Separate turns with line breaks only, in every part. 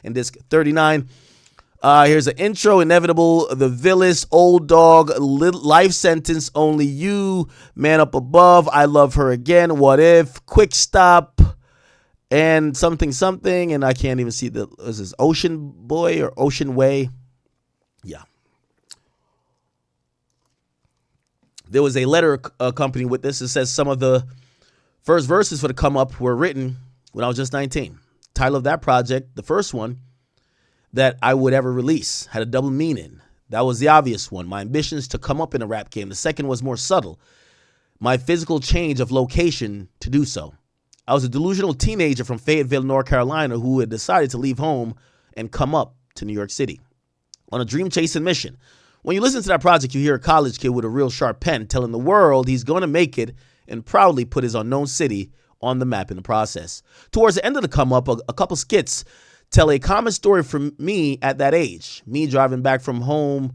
and disc 39. Here's an intro, Inevitable, The Villas, Old Dog, Life Sentence, Only You, Man Up Above, I Love Her Again, What If, Quick Stop, and something, and I can't even see is this Ocean Boy or Ocean Way? Yeah. There was a letter accompanying with this. It says some of the first verses for the come up were written when I was just 19. Title of that project, the first one that I would ever release, had a double meaning. That was the obvious one. My ambitions to come up in a rap game. The second was more subtle. My physical change of location to do so. I was a delusional teenager from Fayetteville, North Carolina, who had decided to leave home and come up to New York City on a dream-chasing mission. When you listen to that project, you hear a college kid with a real sharp pen telling the world he's going to make it and proudly put his unknown city on the map in the process. Towards the end of the come up, a couple skits tell a common story from me at that age. Me driving back home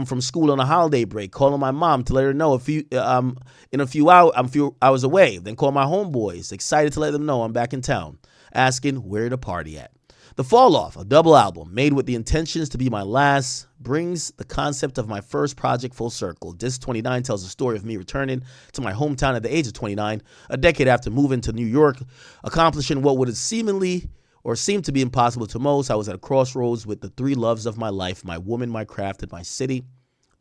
from school on a holiday break, calling my mom to let her know I'm a few hours away. Then call my homeboys, excited to let them know I'm back in town, asking where to party at. The Fall Off, a double album made with the intentions to be my last, brings the concept of my first project full circle. Disc 29 tells the story of me returning to my hometown at the age of 29, a decade after moving to New York, accomplishing what would have seemed to be impossible to most. I was at a crossroads with the three loves of my life, my woman, my craft, and my city.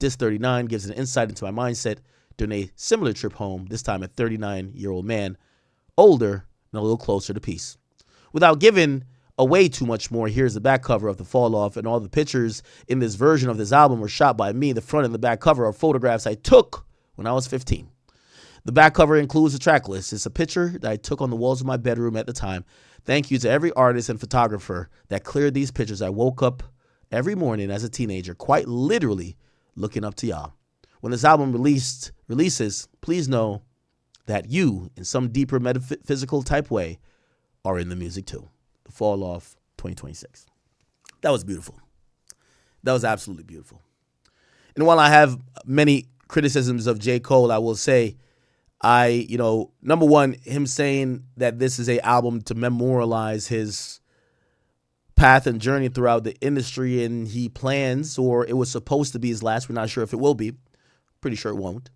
Disc 39 gives an insight into my mindset during a similar trip home, this time a 39-year-old man, older and a little closer to peace. Without giving away too much more, here's the back cover of The Fall Off, and all the pictures in this version of this album were shot by me. The front and the back cover are photographs I took when I was 15. The back cover includes a track list. It's a picture that I took on the walls of my bedroom at the time. Thank you to every artist and photographer that cleared these pictures. I woke up every morning as a teenager, quite literally looking up to y'all. When this album releases, please know that you, in some deeper metaphysical type way, are in the music too. The Fall Off 2026. That was beautiful. That was absolutely beautiful. And while I have many criticisms of J. Cole, I will say, number one, him saying that this is an album to memorialize his path and journey throughout the industry, and he plans, or it was supposed to be his last. We're not sure if it will be. Pretty sure it won't.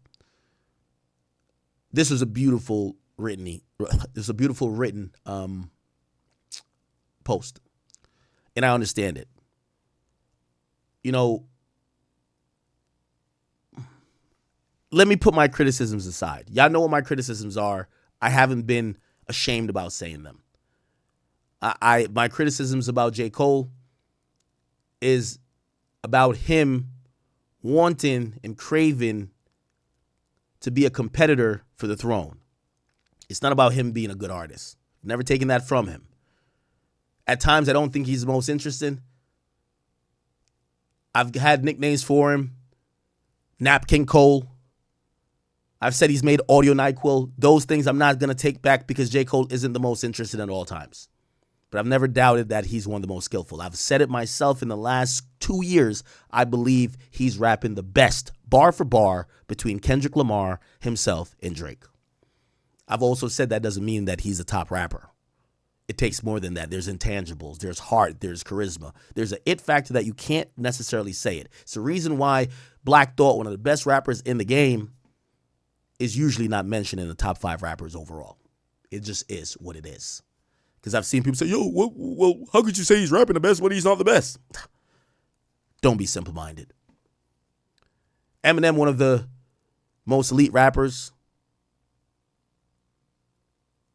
This was a beautiful written post, and I understand it. Let me put my criticisms aside. Y'all know what my criticisms are. I haven't been ashamed about saying them. My criticisms about J. Cole is about him wanting and craving to be a competitor for the throne. It's not about him being a good artist. Never taken that from him. At times, I don't think he's the most interesting. I've had nicknames for him. Napkin Cole. I've said he's made audio NyQuil. Those things I'm not going to take back because J. Cole isn't the most interested at all times. But I've never doubted that he's one of the most skillful. I've said it myself in the last 2 years. I believe he's rapping the best, bar for bar, between Kendrick Lamar, himself, and Drake. I've also said that doesn't mean that he's a top rapper. It takes more than that. There's intangibles. There's heart. There's charisma. There's an it factor that you can't necessarily say it. It's the reason why Black Thought, one of the best rappers in the game, is usually not mentioned in the top 5 rappers overall. It just is what it is. Because I've seen people say, well, how could you say he's rapping the best when he's not the best? Don't be simple-minded. Eminem, one of the most elite rappers,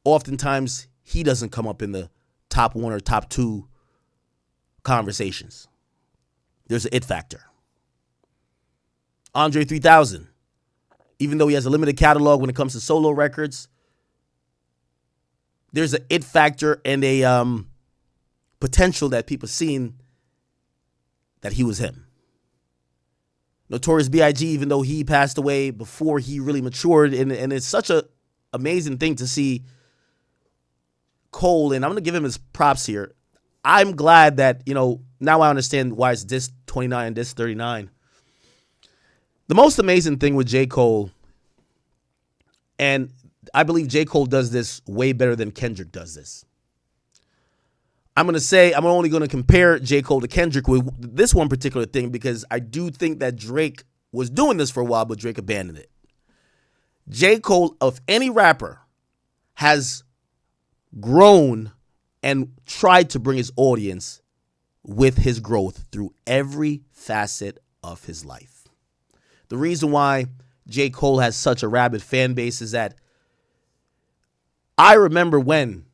oftentimes he doesn't come up in the top 1 or top 2 conversations. There's an it factor. Andre 3000, even though he has a limited catalog when it comes to solo records, there's an it factor and a potential that people seen that he was him. Notorious B.I.G., even though he passed away before he really matured, and it's such a amazing thing to see Cole, and I'm going to give him his props here. I'm glad that, now I understand why it's disc 29 and disc 39. The most amazing thing with J. Cole, and I believe J. Cole does this way better than Kendrick does this. I'm going to say I'm only going to compare J. Cole to Kendrick with this one particular thing because I do think that Drake was doing this for a while, but Drake abandoned it. J. Cole, of any rapper, has grown and tried to bring his audience with his growth through every facet of his life. The reason why J. Cole has such a rabid fan base is that I remember when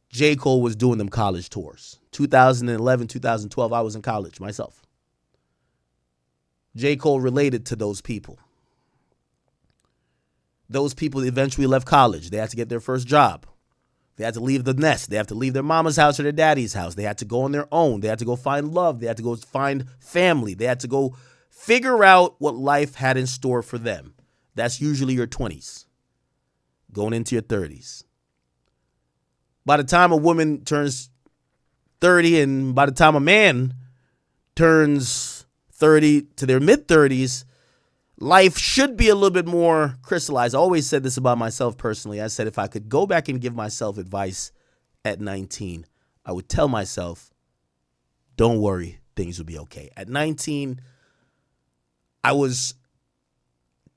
J. Cole was doing them college tours. 2011, 2012, I was in college myself. J. Cole related to those people. Those people eventually left college. They had to get their first job. They had to leave the nest. They had to leave their mama's house or their daddy's house. They had to go on their own. They had to go find love. They had to go find family. They had to go figure out what life had in store for them. That's usually your 20s, going into your 30s. By the time a woman turns 30 and by the time a man turns 30 to their mid-30s, life should be a little bit more crystallized. I always said this about myself personally. I said if I could go back and give myself advice at 19, I would tell myself, don't worry, things will be okay. At 19, I was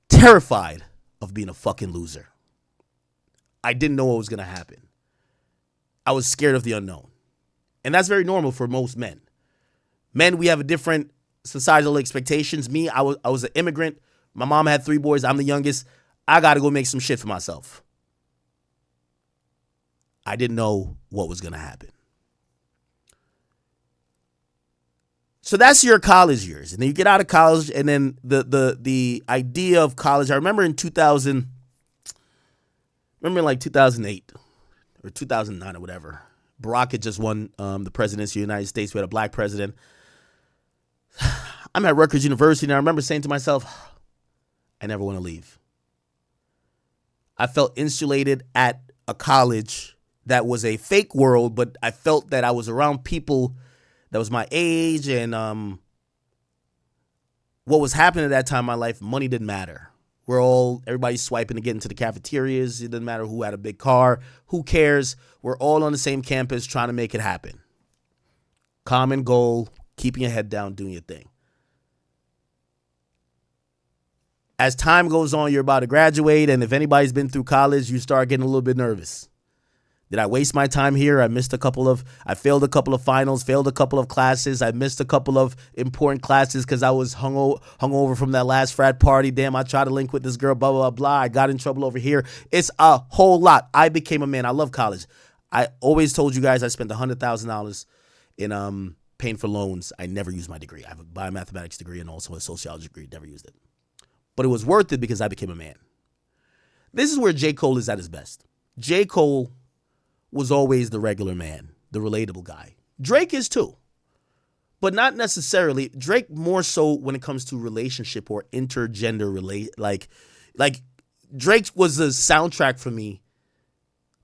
terrified of being a fucking loser. I didn't know what was going to happen. I was scared of the unknown. And that's very normal for most men. Men, we have a different societal expectations. Me, I was an immigrant. My mom had 3 boys. I'm the youngest. I got to go make some shit for myself. I didn't know what was going to happen. So that's your college years. And then you get out of college, and then the idea of college. I remember in 2008 or 2009 or whatever, Barack had just won the presidency of the United States. We had a black president. I'm at Rutgers University, and I remember saying to myself, I never want to leave. I felt insulated at a college that was a fake world, but I felt that I was around people that was my age, and what was happening at that time in my life, money didn't matter. Everybody's swiping to get into the cafeterias. It doesn't matter who had a big car. Who cares? We're all on the same campus trying to make it happen. Common goal, keeping your head down, doing your thing. As time goes on, you're about to graduate, and if anybody's been through college, you start getting a little bit nervous. Did I waste my time here? I failed a couple of finals, failed a couple of classes. I missed a couple of important classes because I was hungover from that last frat party. Damn, I tried to link with this girl, blah, blah, blah. I got in trouble over here. It's a whole lot. I became a man. I love college. I always told you guys I spent $100,000 in paying for loans. I never used my degree. I have a biomathematics degree and also a sociology degree. Never used it. But it was worth it because I became a man. This is where J. Cole is at his best. J. Cole was always the regular man, the relatable guy. Drake is too, but not necessarily. Drake more so when it comes to relationship or intergender like Drake was the soundtrack for me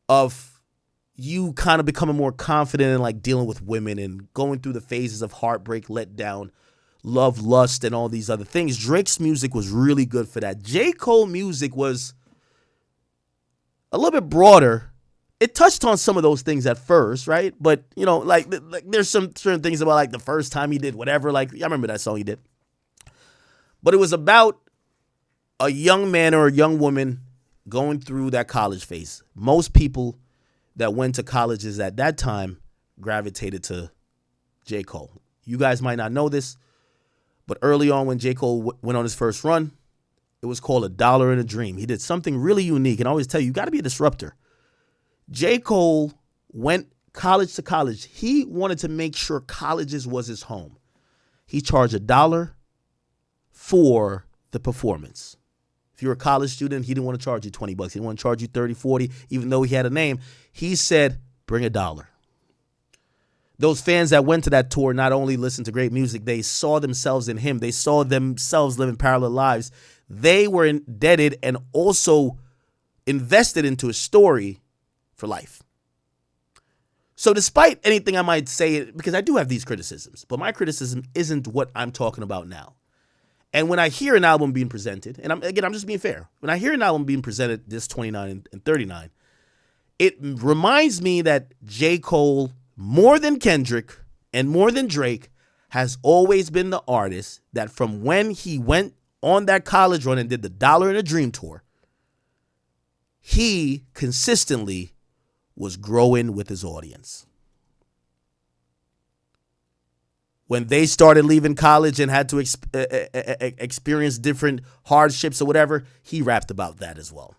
of you kind of becoming more confident in like dealing with women and going through the phases of heartbreak, letdown, love, lust, and all these other things. Drake's music was really good for that. J. Cole music was a little bit broader. It touched on some of those things at first, right? But, you know, like there's some certain things about like the first time he did whatever. Like, I remember that song he did. But it was about a young man or a young woman going through that college phase. Most people that went to colleges at that time gravitated to J. Cole. You guys might not know this, but early on when J. Cole went on his first run, it was called $1 in a Dream. He did something really unique. And I always tell you got to be a disruptor. J. Cole went college to college. He wanted to make sure colleges was his home. He charged $1 for the performance. If you're a college student, he didn't want to charge you $20. He didn't want to charge you $30, $40, even though he had a name. He said, bring $1. Those fans that went to that tour not only listened to great music, they saw themselves in him. They saw themselves living parallel lives. They were indebted and also invested into a story for life. So despite anything I might say, because I do have these criticisms, but my criticism isn't what I'm talking about now. And when I hear an album being presented, and I'm just being fair, when I hear an album being presented, this 29 and 39, it reminds me that J. Cole more than Kendrick and more than Drake, has always been the artist that from when he went on that college run and did the Dollar and a Dream tour, he consistently was growing with his audience. When they started leaving college and had to experience different hardships or whatever, he rapped about that as well.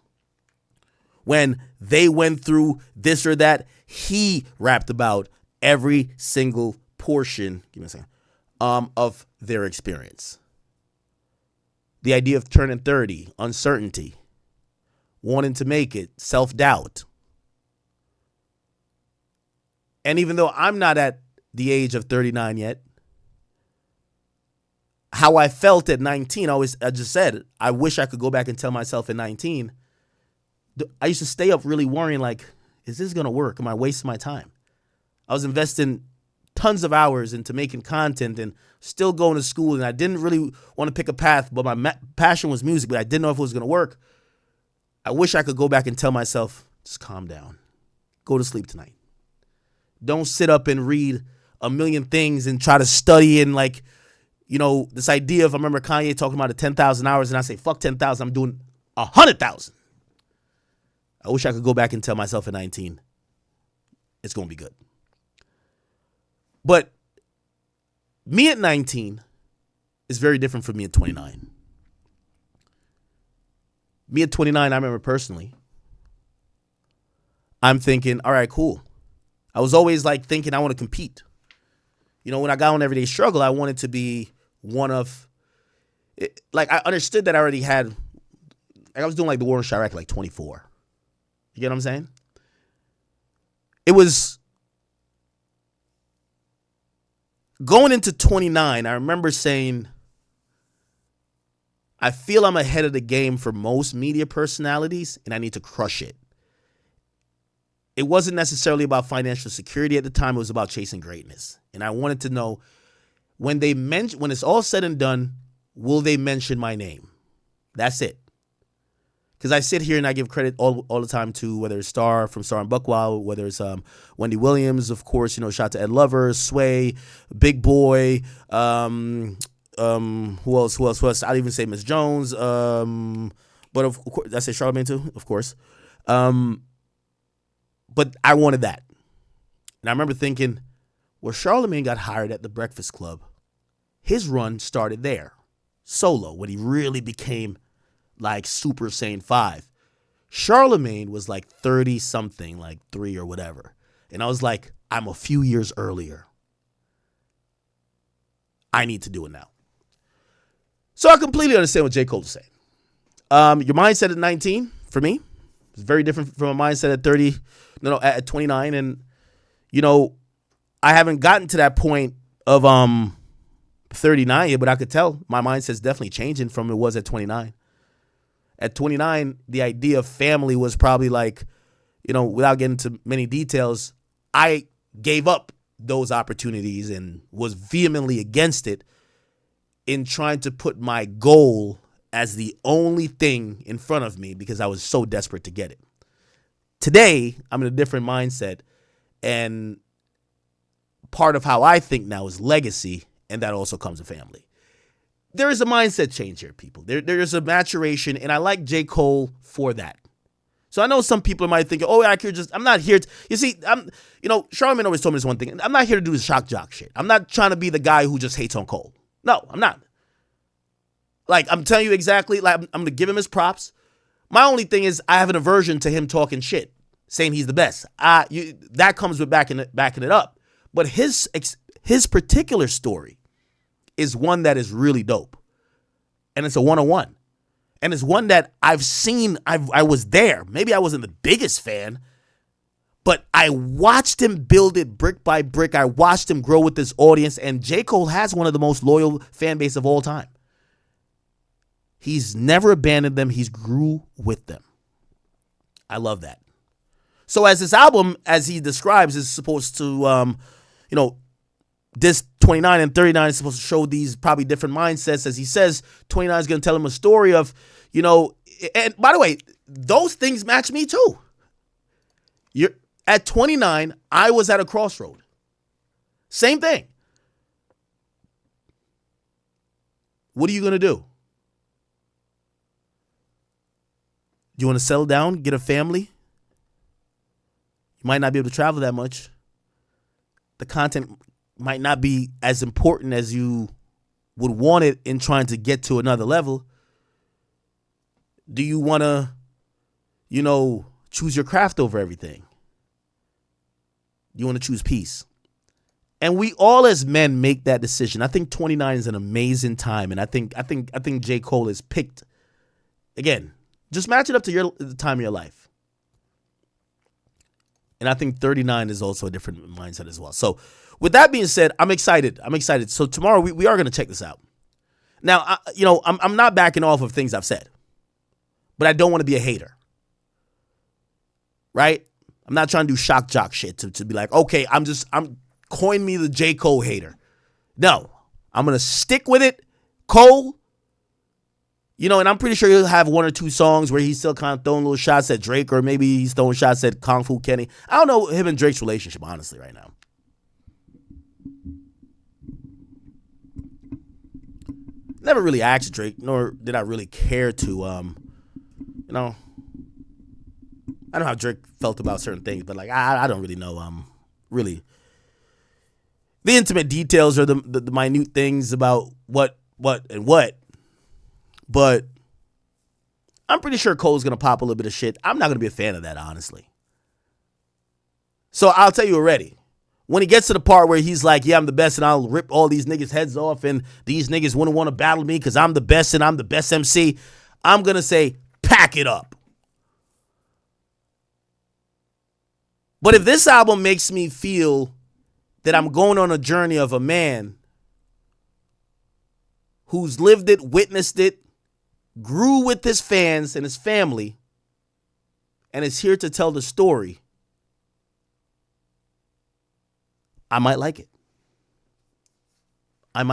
When they went through this or that, he rapped about every single portion, give me a second, of their experience. The idea of turning 30, uncertainty, wanting to make it, self-doubt. And even though I'm not at the age of 39 yet, how I felt at 19, I just said, I wish I could go back and tell myself at 19. I used to stay up really worrying, like, is this going to work? Am I wasting my time? I was investing tons of hours into making content and still going to school, and I didn't really want to pick a path, but my passion was music, but I didn't know if it was going to work. I wish I could go back and tell myself, just calm down. Go to sleep tonight. Don't sit up and read a million things and try to study and like, this idea of, I remember Kanye talking about the 10,000 hours, and I say, fuck 10,000, I'm doing 100,000. I wish I could go back and tell myself at 19, it's going to be good. But me at 19 is very different from me at 29. Me at 29, I remember personally, I'm thinking, all right, cool. I was always like thinking I want to compete. When I got on Everyday Struggle, I wanted to be one of, like, I understood that I already had, like, I was doing like the war in Chirac like 24. You get what I'm saying? It was going into 29, I remember saying, I feel I'm ahead of the game for most media personalities, and I need to crush it. It wasn't necessarily about financial security at the time. It was about chasing greatness. And I wanted to know, when it's all said and done, will they mention my name? That's it. Because I sit here and I give credit all the time to, whether it's Star from Star and Buckwild, whether it's Wendy Williams, of course, shout out to Ed Lover, Sway, Big Boy, who else? I'd even say Miss Jones, but of course, I say Charlamagne too, of course. But I wanted that. And I remember thinking, well, Charlamagne got hired at the Breakfast Club. His run started there, solo, when he really became like Super Saiyan 5. Charlamagne was like 30-something, like 3 or whatever. And I was like, I'm a few years earlier. I need to do it now. So I completely understand what J. Cole is saying. Your mindset at 19, for me, is very different from a mindset at 29. And, I haven't gotten to that point of 39 yet, but I could tell my mindset's definitely changing from it was at 29. At 29, the idea of family was probably like, without getting into many details, I gave up those opportunities and was vehemently against it in trying to put my goal as the only thing in front of me because I was so desperate to get it. Today, I'm in a different mindset, and part of how I think now is legacy, and that also comes with family. There is a mindset change here, people. There is a maturation, and I like J. Cole for that. So I know some people might think, oh, I'm not here to, you see, Charlamagne always told me this one thing. I'm not here to do the shock jock shit. I'm not trying to be the guy who just hates on Cole. No, I'm not. Like, I'm telling you exactly, like, I'm going to give him his props. My only thing is I have an aversion to him talking shit, saying he's the best. That comes with backing it up. But his particular story is one that is really dope. And it's a one-on-one. And it's one that I've seen. I was there. Maybe I wasn't the biggest fan, but I watched him build it brick by brick. I watched him grow with this audience. And J. Cole has one of the most loyal fan base of all time. He's never abandoned them. He's grew with them. I love that. So as this album, as he describes, is supposed to, this 29 and 39 is supposed to show these probably different mindsets. As he says, 29 is going to tell him a story of, and by the way, those things match me too. At 29, I was at a crossroad. Same thing. What are you going to do? You want to settle down, get a family? You might not be able to travel that much. The content might not be as important as you would want it in trying to get to another level. Do you want to, choose your craft over everything? You want to choose peace? And we all as men make that decision. I think 29 is an amazing time, and I think J. Cole has picked, again, just match it up to the time of your life. And I think 39 is also a different mindset as well. So with that being said, I'm excited. So tomorrow we are going to check this out. Now, I'm not backing off of things I've said, but I don't want to be a hater, right? I'm not trying to do shock jock shit to be like, okay, I'm coin me the J. Cole hater. No, I'm going to stick with it. Cole, and I'm pretty sure he'll have one or two songs where he's still kind of throwing little shots at Drake, or maybe he's throwing shots at Kung Fu Kenny. I don't know him and Drake's relationship, honestly, right now. Never really asked Drake, nor did I really care to, I don't know how Drake felt about certain things, but I don't really know, really the intimate details or the minute things about what. But I'm pretty sure Cole's going to pop a little bit of shit. I'm not going to be a fan of that, honestly. So I'll tell you already. When he gets to the part where he's like, yeah, I'm the best and I'll rip all these niggas' heads off and these niggas wouldn't want to battle me because I'm the best and I'm the best MC, I'm going to say, pack it up. But if this album makes me feel that I'm going on a journey of a man who's lived it, witnessed it, grew with his fans and his family, and is here to tell the story, I might like it. I don't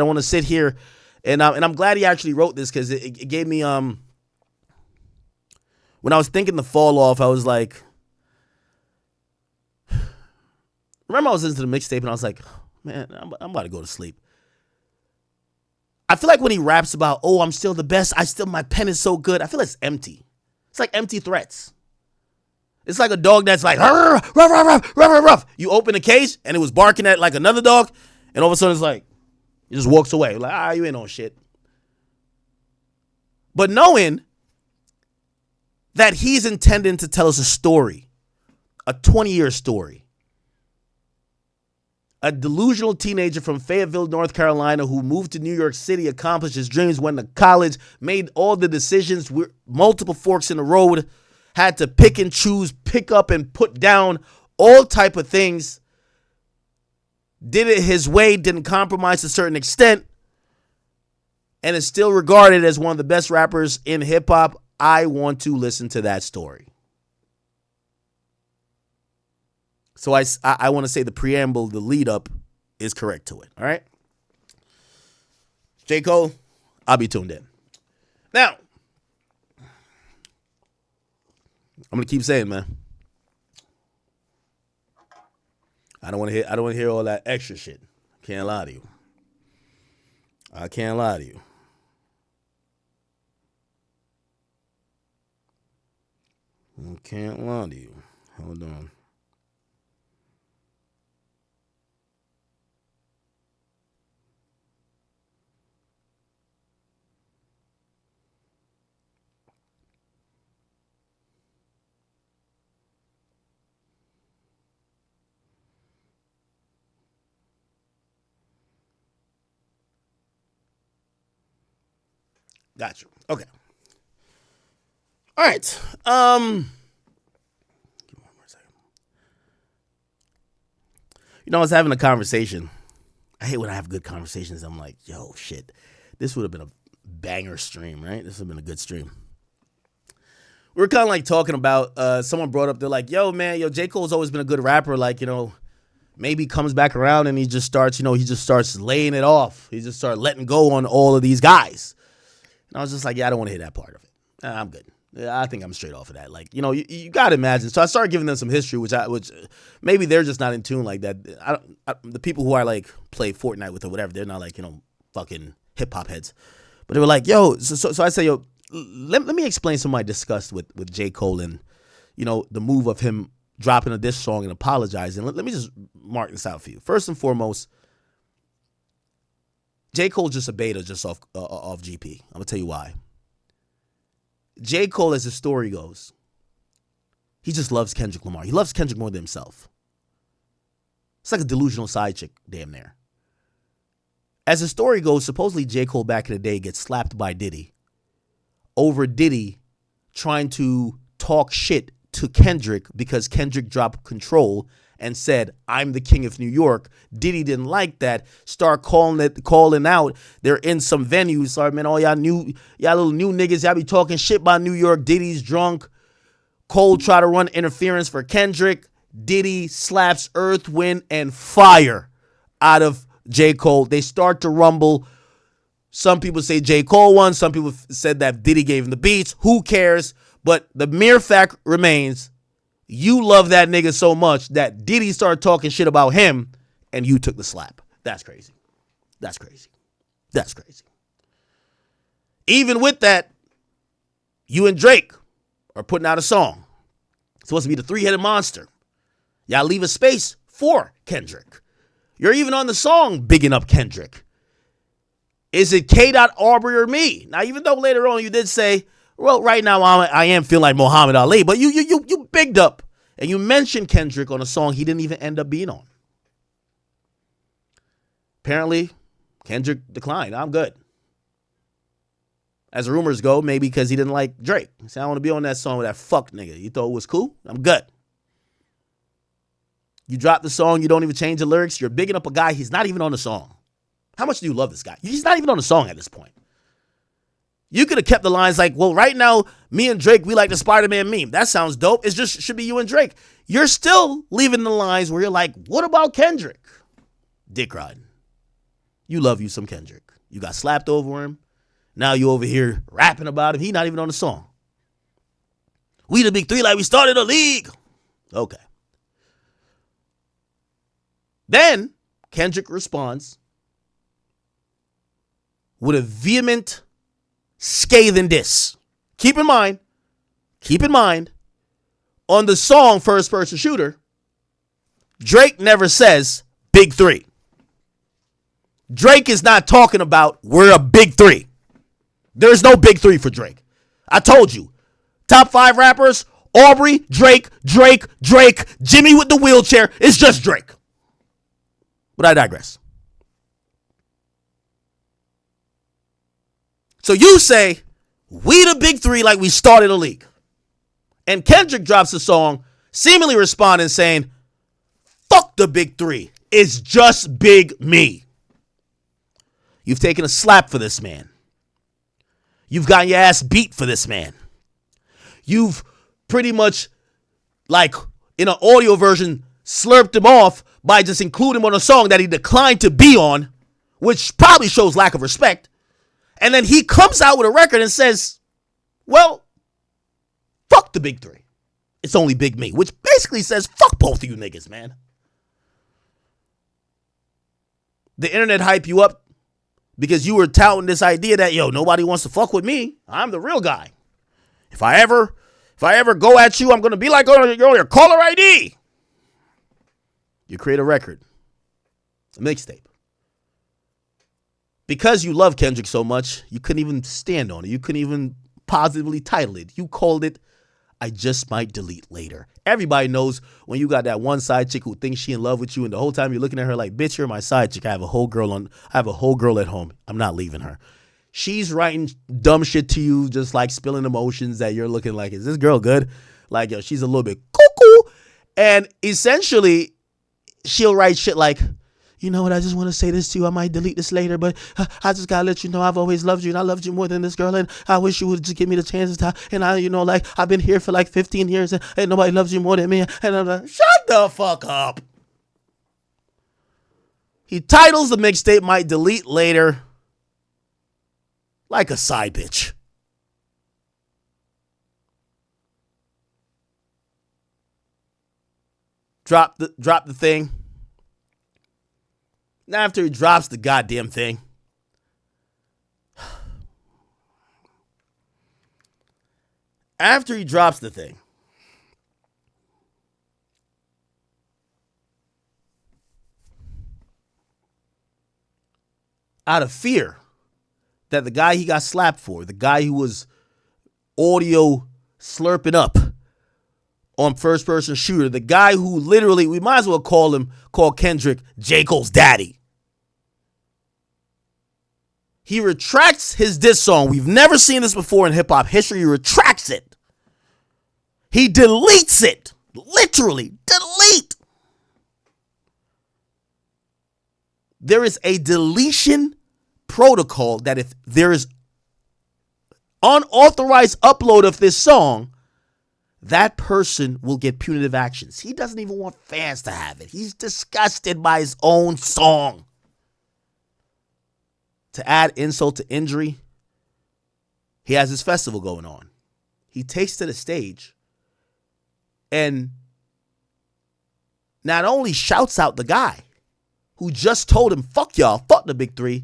want to sit here, and I'm glad he actually wrote this, because it gave me, when I was thinking the fall off, I was like, remember I was listening to the mixtape and I was like, man, I'm about to go to sleep. I feel like when he raps about, oh, I'm still the best, my pen is so good, I feel it's empty. It's like empty threats. It's like a dog that's like, ruff, ruff, ruff, ruff, ruff. You open the cage and it was barking at like another dog, and all of a sudden it's like, he just walks away. Like, you ain't on shit. But knowing that he's intending to tell us a story, a 20-year story. A delusional teenager from Fayetteville, North Carolina, who moved to New York City, accomplished his dreams, went to college, made all the decisions, multiple forks in the road, had to pick and choose, pick up and put down all type of things, did it his way, didn't compromise to a certain extent, and is still regarded as one of the best rappers in hip-hop. I want to listen to that story. So I want to say the preamble, the lead up is correct to it. All right. J. Cole, I'll be tuned in. Now, I'm going to keep saying, man, I don't want to hear all that extra shit. Can't lie to you. I can't lie to you. I can't lie to you. Hold on. Got you. Okay. All right. Give me one more second. I was having a conversation. I hate when I have good conversations. I'm like, yo, shit. This would have been a banger stream, right? This would have been a good stream. We were kind of like talking about, someone brought up, they're like, J. Cole's always been a good rapper. Like, maybe he comes back around and he just starts, he just starts laying it off. He just starts letting go on all of these guys. And I was just like, yeah, I don't want to hear that part of it. I'm good. Yeah, I think I'm straight off of that. Like, you gotta imagine. So I started giving them some history, which maybe they're just not in tune like that. The people who I like play Fortnite with or whatever, they're not like fucking hip hop heads. But they were like, yo. So I say, yo, let me explain some of my disgust with J. Cole and the move of him dropping a diss song and apologizing. Let me just mark this out for you. First and foremost, J. Cole's just a beta just off GP. I'm gonna tell you why. J. Cole, as the story goes, he just loves Kendrick Lamar. He loves Kendrick more than himself. It's like a delusional side chick, damn near. As the story goes, supposedly J. Cole back in the day gets slapped by Diddy over Diddy trying to talk shit to Kendrick because Kendrick dropped Control and said, I'm the king of New York. Diddy didn't like that. Start calling out. They're in some venues. Sorry, man, all y'all little new niggas, y'all be talking shit about New York. Diddy's drunk. Cole try to run interference for Kendrick. Diddy slaps Earth, Wind, and Fire out of J. Cole. They start to rumble. Some people say J. Cole won. Some people said that Diddy gave him the beats. Who cares? But the mere fact remains, you love that nigga so much that Diddy started talking shit about him and you took the slap. That's crazy. That's crazy. That's crazy. Even with that, you and Drake are putting out a song. It's supposed to be the three-headed monster. Y'all leave a space for Kendrick. You're even on the song bigging up Kendrick. Is it K. Aubrey or me? Now, even though later on you did say, well, right now I am feeling like Muhammad Ali, but you bigged up and you mentioned Kendrick on a song he didn't even end up being on. Apparently, Kendrick declined. I'm good. As the rumors go, maybe because he didn't like Drake. He said, I want to be on that song with that fuck nigga. You thought it was cool? I'm good. You drop the song, you don't even change the lyrics. You're bigging up a guy, he's not even on the song. How much do you love this guy? He's not even on the song at this point. You could have kept the lines like, well, right now, me and Drake, we like the Spider-Man meme. That sounds dope. It just should be you and Drake. You're still leaving the lines where you're like, what about Kendrick? Dick riding. You love you some Kendrick. You got slapped over him. Now you over here rapping about him. He not even on the song. We the big three like we started a league. Okay. Then Kendrick responds with a vehement, scathing diss. Keep in mind, on the song First Person Shooter, Drake never says big three. Drake is not talking about we're a big three. There's no big three for Drake. I told you. Top 5 rappers, Aubrey, Drake, Jimmy with the wheelchair. It's just Drake. But I digress. So you say, we the big three like we started a league. And Kendrick drops a song seemingly responding saying, fuck the big three. It's just big me. You've taken a slap for this man. You've gotten your ass beat for this man. You've pretty much, like in an audio version, slurped him off by just including him on a song that he declined to be on, which probably shows lack of respect. And then he comes out with a record and says, well, fuck the big three. It's only big me, which basically says, fuck both of you niggas, man. The internet hype you up because you were touting this idea that, yo, nobody wants to fuck with me. I'm the real guy. If I ever go at you, I'm going to be like on your caller ID. You create a record, a mixtape. Because you love Kendrick so much, you couldn't even stand on it. You couldn't even positively title it. You called it, I Just Might Delete Later. Everybody knows when you got that one side chick who thinks she in love with you, and the whole time you're looking at her like, bitch, you're my side chick. I have a whole girl at home. I'm not leaving her. She's writing dumb shit to you, just like spilling emotions that you're looking like, is this girl good? Like, yo, she's a little bit cuckoo. And essentially, she'll write shit like, you know what, I just want to say this to you. I might delete this later, but I just got to let you know I've always loved you, and I loved you more than this girl, and I wish you would just give me the chance to, and I've been here for like 15 years, and nobody loves you more than me, and I'm like, shut the fuck up. He titles the mixtape Might Delete Later like a side bitch. drop the thing. Now after he drops the goddamn thing, after he drops the thing, out of fear that the guy he got slapped for, the guy who was audio slurping up on first person shooter, the guy who literally, we might as well call Kendrick J. Cole's daddy. He retracts his diss song. We've never seen this before in hip hop history. He retracts it. He deletes it. Literally, delete. There is a deletion protocol that if there is unauthorized upload of this song, that person will get punitive actions. He doesn't even want fans to have it. He's disgusted by his own song. To add insult to injury, he has his festival going on. He takes to the stage and not only shouts out the guy who just told him, fuck y'all, fuck the big three.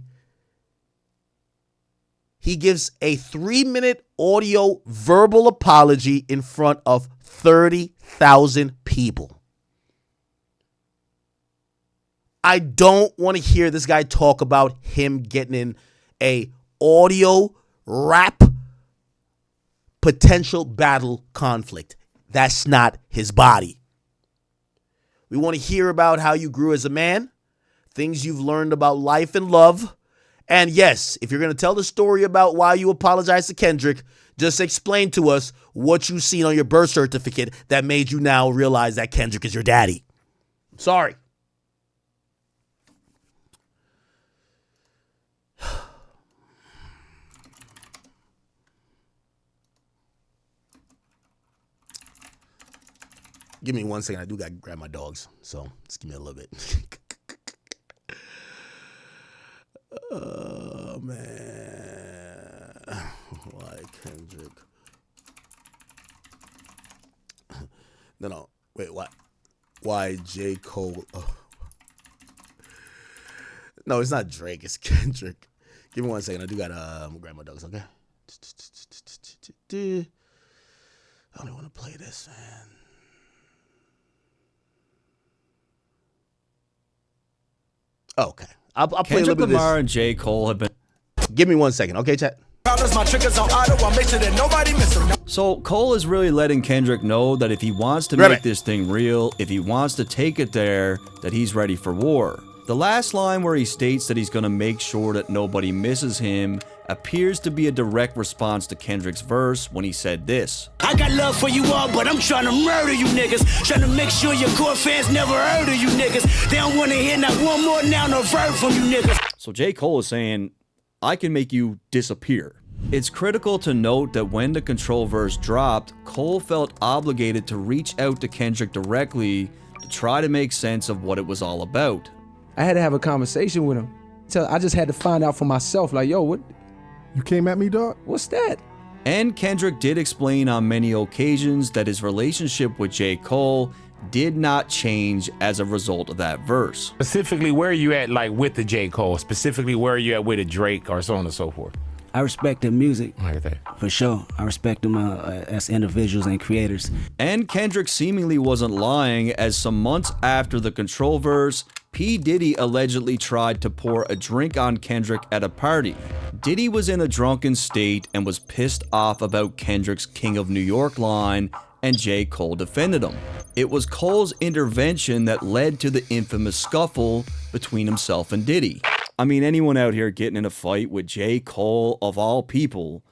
He gives a 3-minute audio verbal apology in front of 30,000 people. I don't want to hear this guy talk about him getting in a audio rap potential battle conflict. That's not his body. We want to hear about how you grew as a man, things you've learned about life and love. And yes, if you're going to tell the story about why you apologize to Kendrick, just explain to us what you've seen on your birth certificate that made you now realize that Kendrick is your daddy. I'm sorry. Give me 1 second. I do got to grab my dogs. So just give me a little bit. Oh, man. Why Kendrick? No. Wait, what? Why J. Cole? Oh. No, it's not Drake. It's Kendrick. Give me 1 second. I do got to grab my dogs, okay? I don't want to play this, man. Okay. I'll play
Kendrick
a little bit of this.
Lamar and J. Cole have been...
Give me 1 second, okay, chat?
So Cole is really letting Kendrick know that if he wants to make this thing real, if he wants to take it there, that he's ready for war. The last line where he states that he's going to make sure that nobody misses him appears to be a direct response to Kendrick's verse when he said this.
I got love for you all, but I'm trying to murder you niggas. Trying to make sure your core fans never heard of you niggas. They don't want to hear not one more noun or verb from you niggas.
So J. Cole is saying, I can make you disappear. It's critical to note that when the Control verse dropped, Cole felt obligated to reach out to Kendrick directly to try to make sense of what it was all about.
I had to have a conversation with him. I just had to find out for myself, like, yo, what?
You came at me, dog?
What's that?
And Kendrick did explain on many occasions that his relationship with J. Cole did not change as a result of that verse.
Specifically, where are you at, like, with the J. Cole? Specifically, where are you at with a Drake or so on and so forth?
I respect their music,
Like that.
for sure. I respect them as individuals and creators.
And Kendrick seemingly wasn't lying, as some months after the Control verse, P. Diddy allegedly tried to pour a drink on Kendrick at a party. Diddy was in a drunken state and was pissed off about Kendrick's King of New York line, and J. Cole defended him. It was Cole's intervention that led to the infamous scuffle between himself and Diddy. I mean, anyone out here getting in a fight with J. Cole, of all people,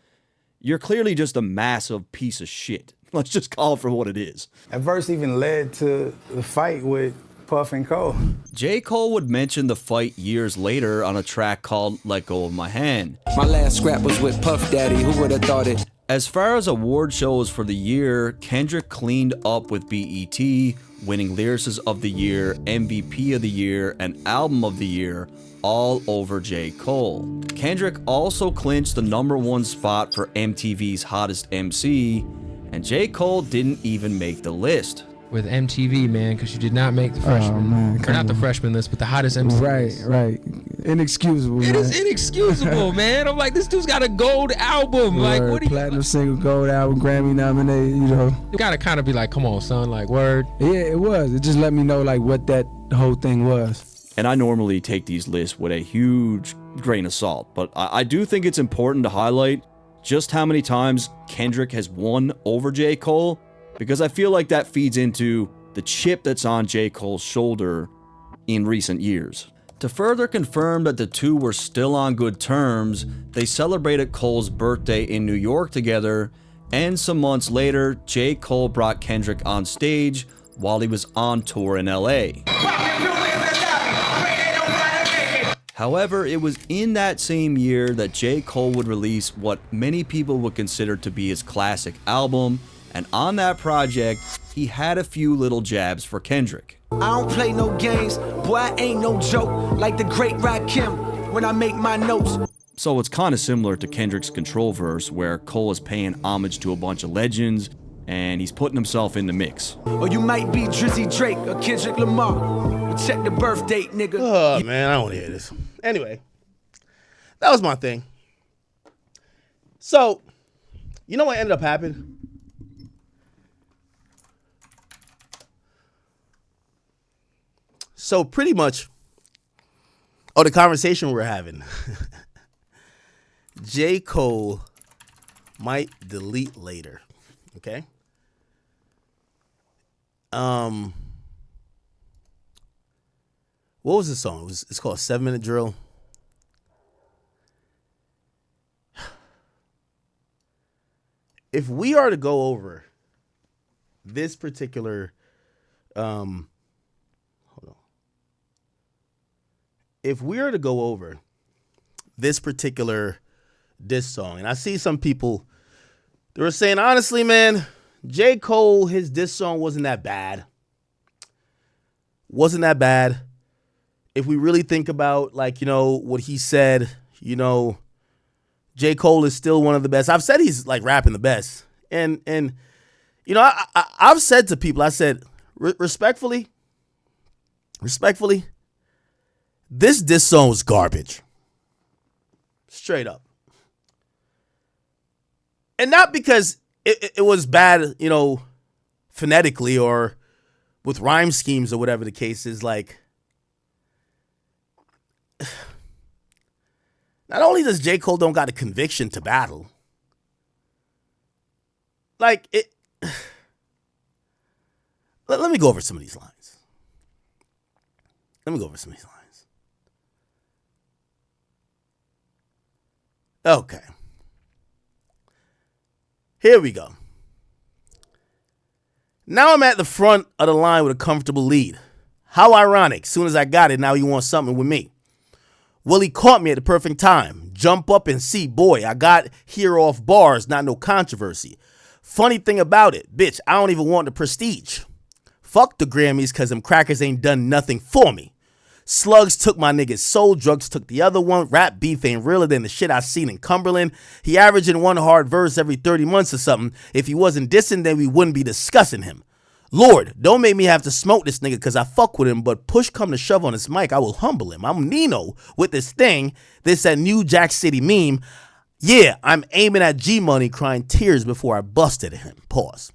you're clearly just a massive piece of shit. Let's just call it for what it is.
That verse even led to the fight with Puff and Cole.
J. Cole would mention the fight years later on a track called Let Go of My Hand.
My last scrap was with Puff Daddy. Who would have thought it?
As far as award shows for the year, Kendrick cleaned up with BET, winning Lyricist of the Year, MVP of the Year, and Album of the Year, all over J. Cole. Kendrick also clinched the #1 spot for MTV's Hottest MC, and J. Cole didn't even make the list.
with MTV, man, because you did not make the freshman.
man,
or not the freshman list, but the hottest MC list.
Right. Inexcusable,
It
man.
is inexcusable, man. I'm like, this dude's got a gold album. Like, what do you...
Platinum single, gold album, Grammy nominated, you know.
You gotta kind of be like, come on, son, like, word.
Yeah, it was. It just let me know, like, what that whole thing was.
And I normally take these lists with a huge grain of salt, but I do think it's important to highlight just how many times Kendrick has won over J. Cole, because I feel like that feeds into the chip that's on J. Cole's shoulder in recent years. To further confirm that the two were still on good terms, they celebrated Cole's birthday in New York together, and some months later, J. Cole brought Kendrick on stage while he was on tour in LA. However, it was in that same year that J. Cole would release what many people would consider to be his classic album, and on that project, he had a few little jabs for Kendrick.
I don't play no games, boy, I ain't no joke. Like the great Rakim when I make my notes.
So it's kind of similar to Kendrick's Control verse, where Cole is paying homage to a bunch of legends, and he's putting himself in the mix.
Or you might be Drizzy Drake or Kendrick Lamar. But check the birth date, nigga.
Oh, man, I don't want to hear this. Anyway, that was my thing. So, you know what ended up happening? So pretty much, the conversation we're having, J. Cole might delete later, okay? What was the song? It's called 7 Minute Drill. If we are to go over this particular, if we are to go over this particular diss song, and I see some people, they were saying, honestly, man, J. Cole, his diss song wasn't that bad. Wasn't that bad. If we really think about, like, you know, what he said, you know, J. Cole is still one of the best. I've said he's, like, rapping the best. And you know, I've said to people, I said, respectfully, this diss song was garbage. Straight up. And not because it was bad, you know, phonetically or with rhyme schemes or whatever the case is. Like, not only does J. Cole don't got a conviction to battle, like, it. Let me go over some of these lines. Okay. Here we go. Now I'm at the front of the line with a comfortable lead. How ironic. Soon as I got it, now you want something with me. Well, he caught me at the perfect time. Jump up and see, boy, I got here off bars, not no controversy. Funny thing about it, bitch, I don't even want the prestige. Fuck the Grammys, cause them crackers ain't done nothing for me. Slugs took my nigga's soul, drugs took the other one. Rap beef ain't realer than the shit I seen in Cumberland. He averaging one hard verse every 30 months or something. If he wasn't dissing, then we wouldn't be discussing him. Lord, don't make me have to smoke this nigga cause I fuck with him, but push come to shove on his mic, I will humble him. I'm Nino with this thing, that new Jack City meme. Yeah, I'm aiming at G-Money, crying tears before I busted at him. Pause.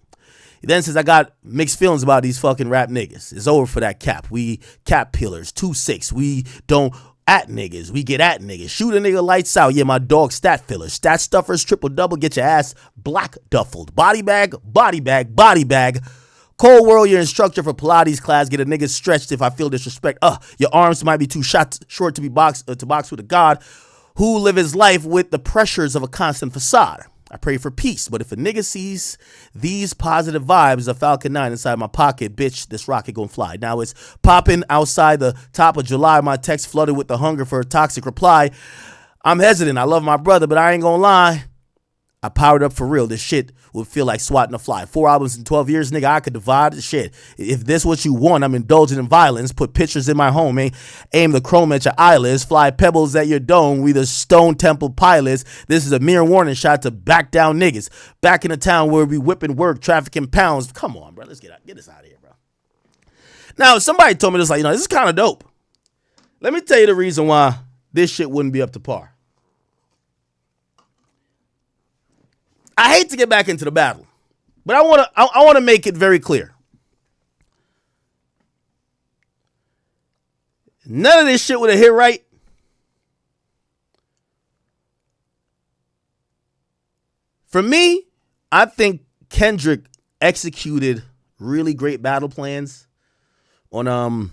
He then says, I got mixed feelings about these fucking rap niggas. It's over for that cap. We cap pillars, 2-6. We don't at niggas. We get at niggas. Shoot a nigga lights out. Yeah, my dog stat fillers. Stat stuffers, triple double, get your ass black duffled. Body bag, body bag, body bag. Cold World, your instructor for Pilates class. Get a nigga stretched if I feel disrespect. Your arms might be too short to be box with a god who live his life with the pressures of a constant facade. I pray for peace, but if a nigga sees these positive vibes, a Falcon 9 inside my pocket, bitch, this rocket gonna fly. Now it's popping outside the top of July. My text flooded with the hunger for a toxic reply. I'm hesitant. I love my brother, but I ain't gonna lie. I powered up for real. This shit would feel like swatting a fly. 4 albums in 12 years, nigga, I could divide the shit. If this what you want, I'm indulging in violence. Put pictures in my home, aim the chrome at your eyelids. Fly pebbles at your dome. We the Stone Temple pilots. This is a mere warning shot to back down niggas. Back in the town where we whipping work, trafficking pounds. Come on, bro. Let's get this out of here, bro. Now, if somebody told me this, like, this is kind of dope. Let me tell you the reason why this shit wouldn't be up to par. I hate to get back into the battle, but I want to make it very clear. None of this shit would have hit right for me. I think Kendrick executed really great battle plans on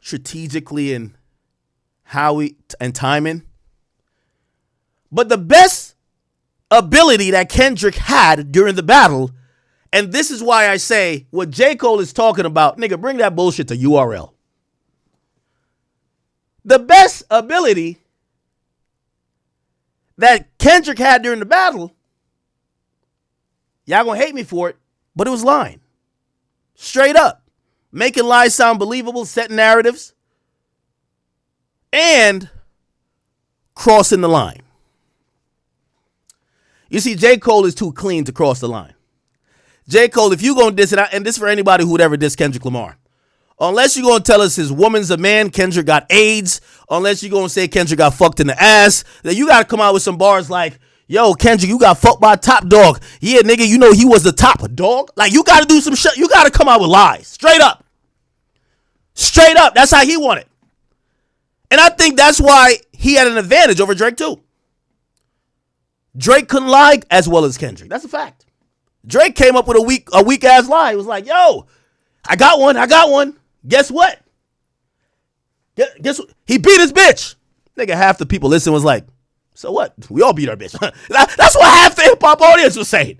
strategically and and timing. But the best ability that Kendrick had during the battle, and this is why I say what J. Cole is talking about, nigga, bring that bullshit to URL. The best ability that Kendrick had during the battle, y'all gonna hate me for it, but it was lying. Straight up. Making lies sound believable, setting narratives, and crossing the line. You see, J. Cole is too clean to cross the line. J. Cole, if you gonna diss it, and this for anybody who would ever diss Kendrick Lamar, unless you're gonna tell us his woman's a man, Kendrick got AIDS, unless you're gonna say Kendrick got fucked in the ass, then you gotta come out with some bars like, yo, Kendrick, you got fucked by a top dog. Yeah, nigga, you know he was the top dog. Like, you gotta do some shit. You gotta come out with lies. Straight up. Straight up. That's how he wanted. And I think that's why he had an advantage over Drake, too. Drake couldn't lie as well as Kendrick. That's a fact. Drake came up with a weak ass lie. He was like, yo, I got one. Guess what? Guess what? He beat his bitch. Nigga, half the people listening was like, so what? We all beat our bitch. That's what half the hip-hop audience was saying.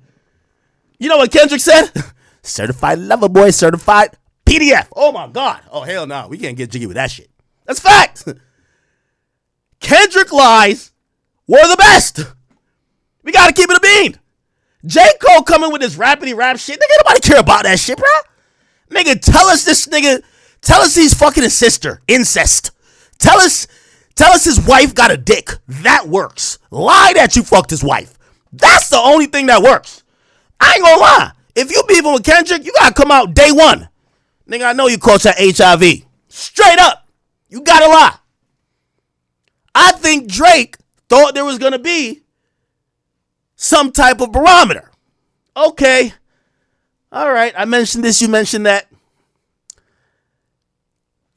You know what Kendrick said? Certified lover boy, certified PDF. Oh, my God. Oh, hell no. We can't get jiggy with that shit. That's fact. Kendrick lies were the best. We got to keep it a bean. J. Cole coming with this rapidy rap shit. Nigga, nobody care about that shit, bro. Nigga, tell us he's fucking his sister. Incest. Tell us his wife got a dick. That works. Lie that you fucked his wife. That's the only thing that works. I ain't gonna lie. If you beefing with Kendrick, you gotta come out day one. Nigga, I know you caught your HIV. Straight up. You gotta lie. I think Drake thought there was gonna be some type of barometer. Okay. All right. I mentioned this. You mentioned that.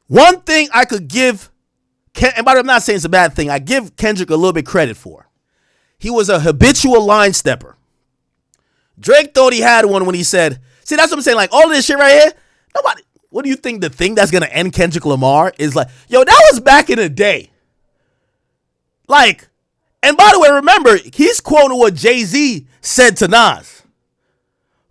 One thing I could give, and by the way, I'm not saying it's a bad thing. I give Kendrick a little bit credit for. He was a habitual line stepper. Drake thought he had one when he said, see, that's what I'm saying. Like, all of this shit right here, nobody, what do you think the thing that's going to end Kendrick Lamar is like, yo, that was back in the day. Like, and by the way, remember, he's quoting what Jay-Z said to Nas.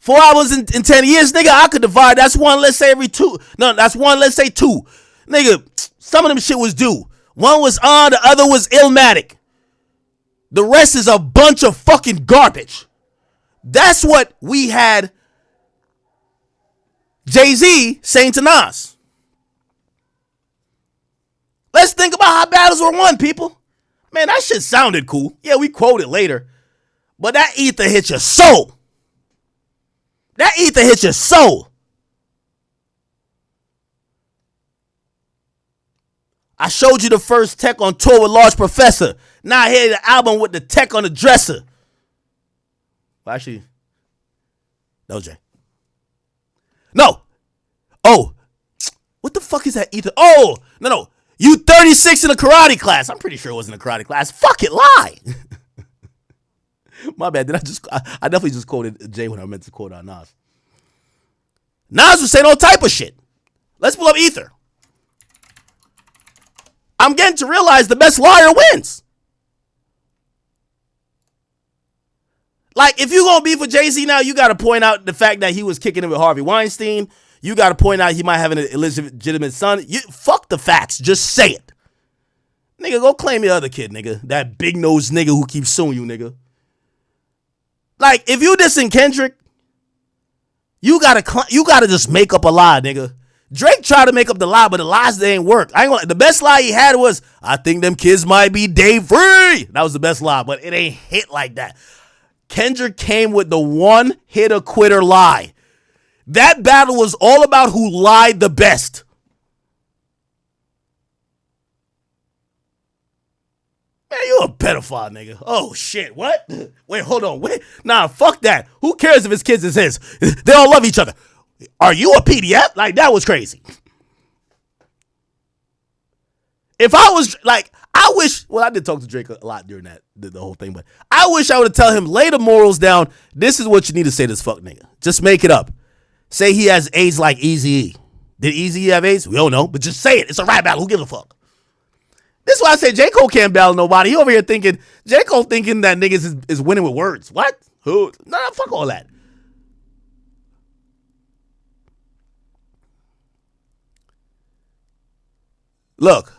4 hours in 10 years, nigga, I could divide. That's one, let's say every two. No, that's one, let's say two. Nigga, some of them shit was due. One was on, the other was Illmatic. The rest is a bunch of fucking garbage. That's what we had Jay-Z saying to Nas. Let's think about how battles were won, people. Man, that shit sounded cool. Yeah, we quote it later. But that ether hit your soul. That ether hit your soul. I showed you the first tech on tour with Large Professor. Now I hear the album with the tech on the dresser. Well, actually, no, Jay. No. Oh, what the fuck is that ether? Oh, no. You 36 in a karate class. I'm pretty sure it wasn't a karate class. Fuck it, lie. My bad. I definitely just quoted Jay when I meant to quote on Nas. Nas was saying all type of shit. Let's pull up ether. I'm getting to realize the best liar wins. Like, if you're going to beef with Jay-Z now, you got to point out the fact that he was kicking it with Harvey Weinstein. You got to point out he might have an illegitimate son. Fuck the facts. Just say it. Nigga, go claim your other kid, nigga. That big-nosed nigga who keeps suing you, nigga. Like, if you dissing Kendrick, you gotta just make up a lie, nigga. Drake tried to make up the lie, but the lies, they ain't work. The best lie he had was, I think them kids might be day free. That was the best lie, but it ain't hit like that. Kendrick came with the one hitter quitter lie. That battle was all about who lied the best. Man, you a pedophile, nigga. Oh, shit. What? Wait, hold on. Wait. Nah, fuck that. Who cares if his kids is his? They all love each other. Are you a PDF? Like, that was crazy. If I was, like, I wish, well, I did talk to Drake a lot during the whole thing, but I wish I would have tell him, lay the morals down. This is what you need to say to this fuck nigga. Just make it up. Say he has AIDS like Eazy-E. Did Eazy-E have AIDS? We don't know, but just say it. It's a rap battle. Who gives a fuck? This is why I say J. Cole can't battle nobody. He over here thinking, J. Cole thinking that niggas is winning with words. What? Who? Nah, fuck all that. Look.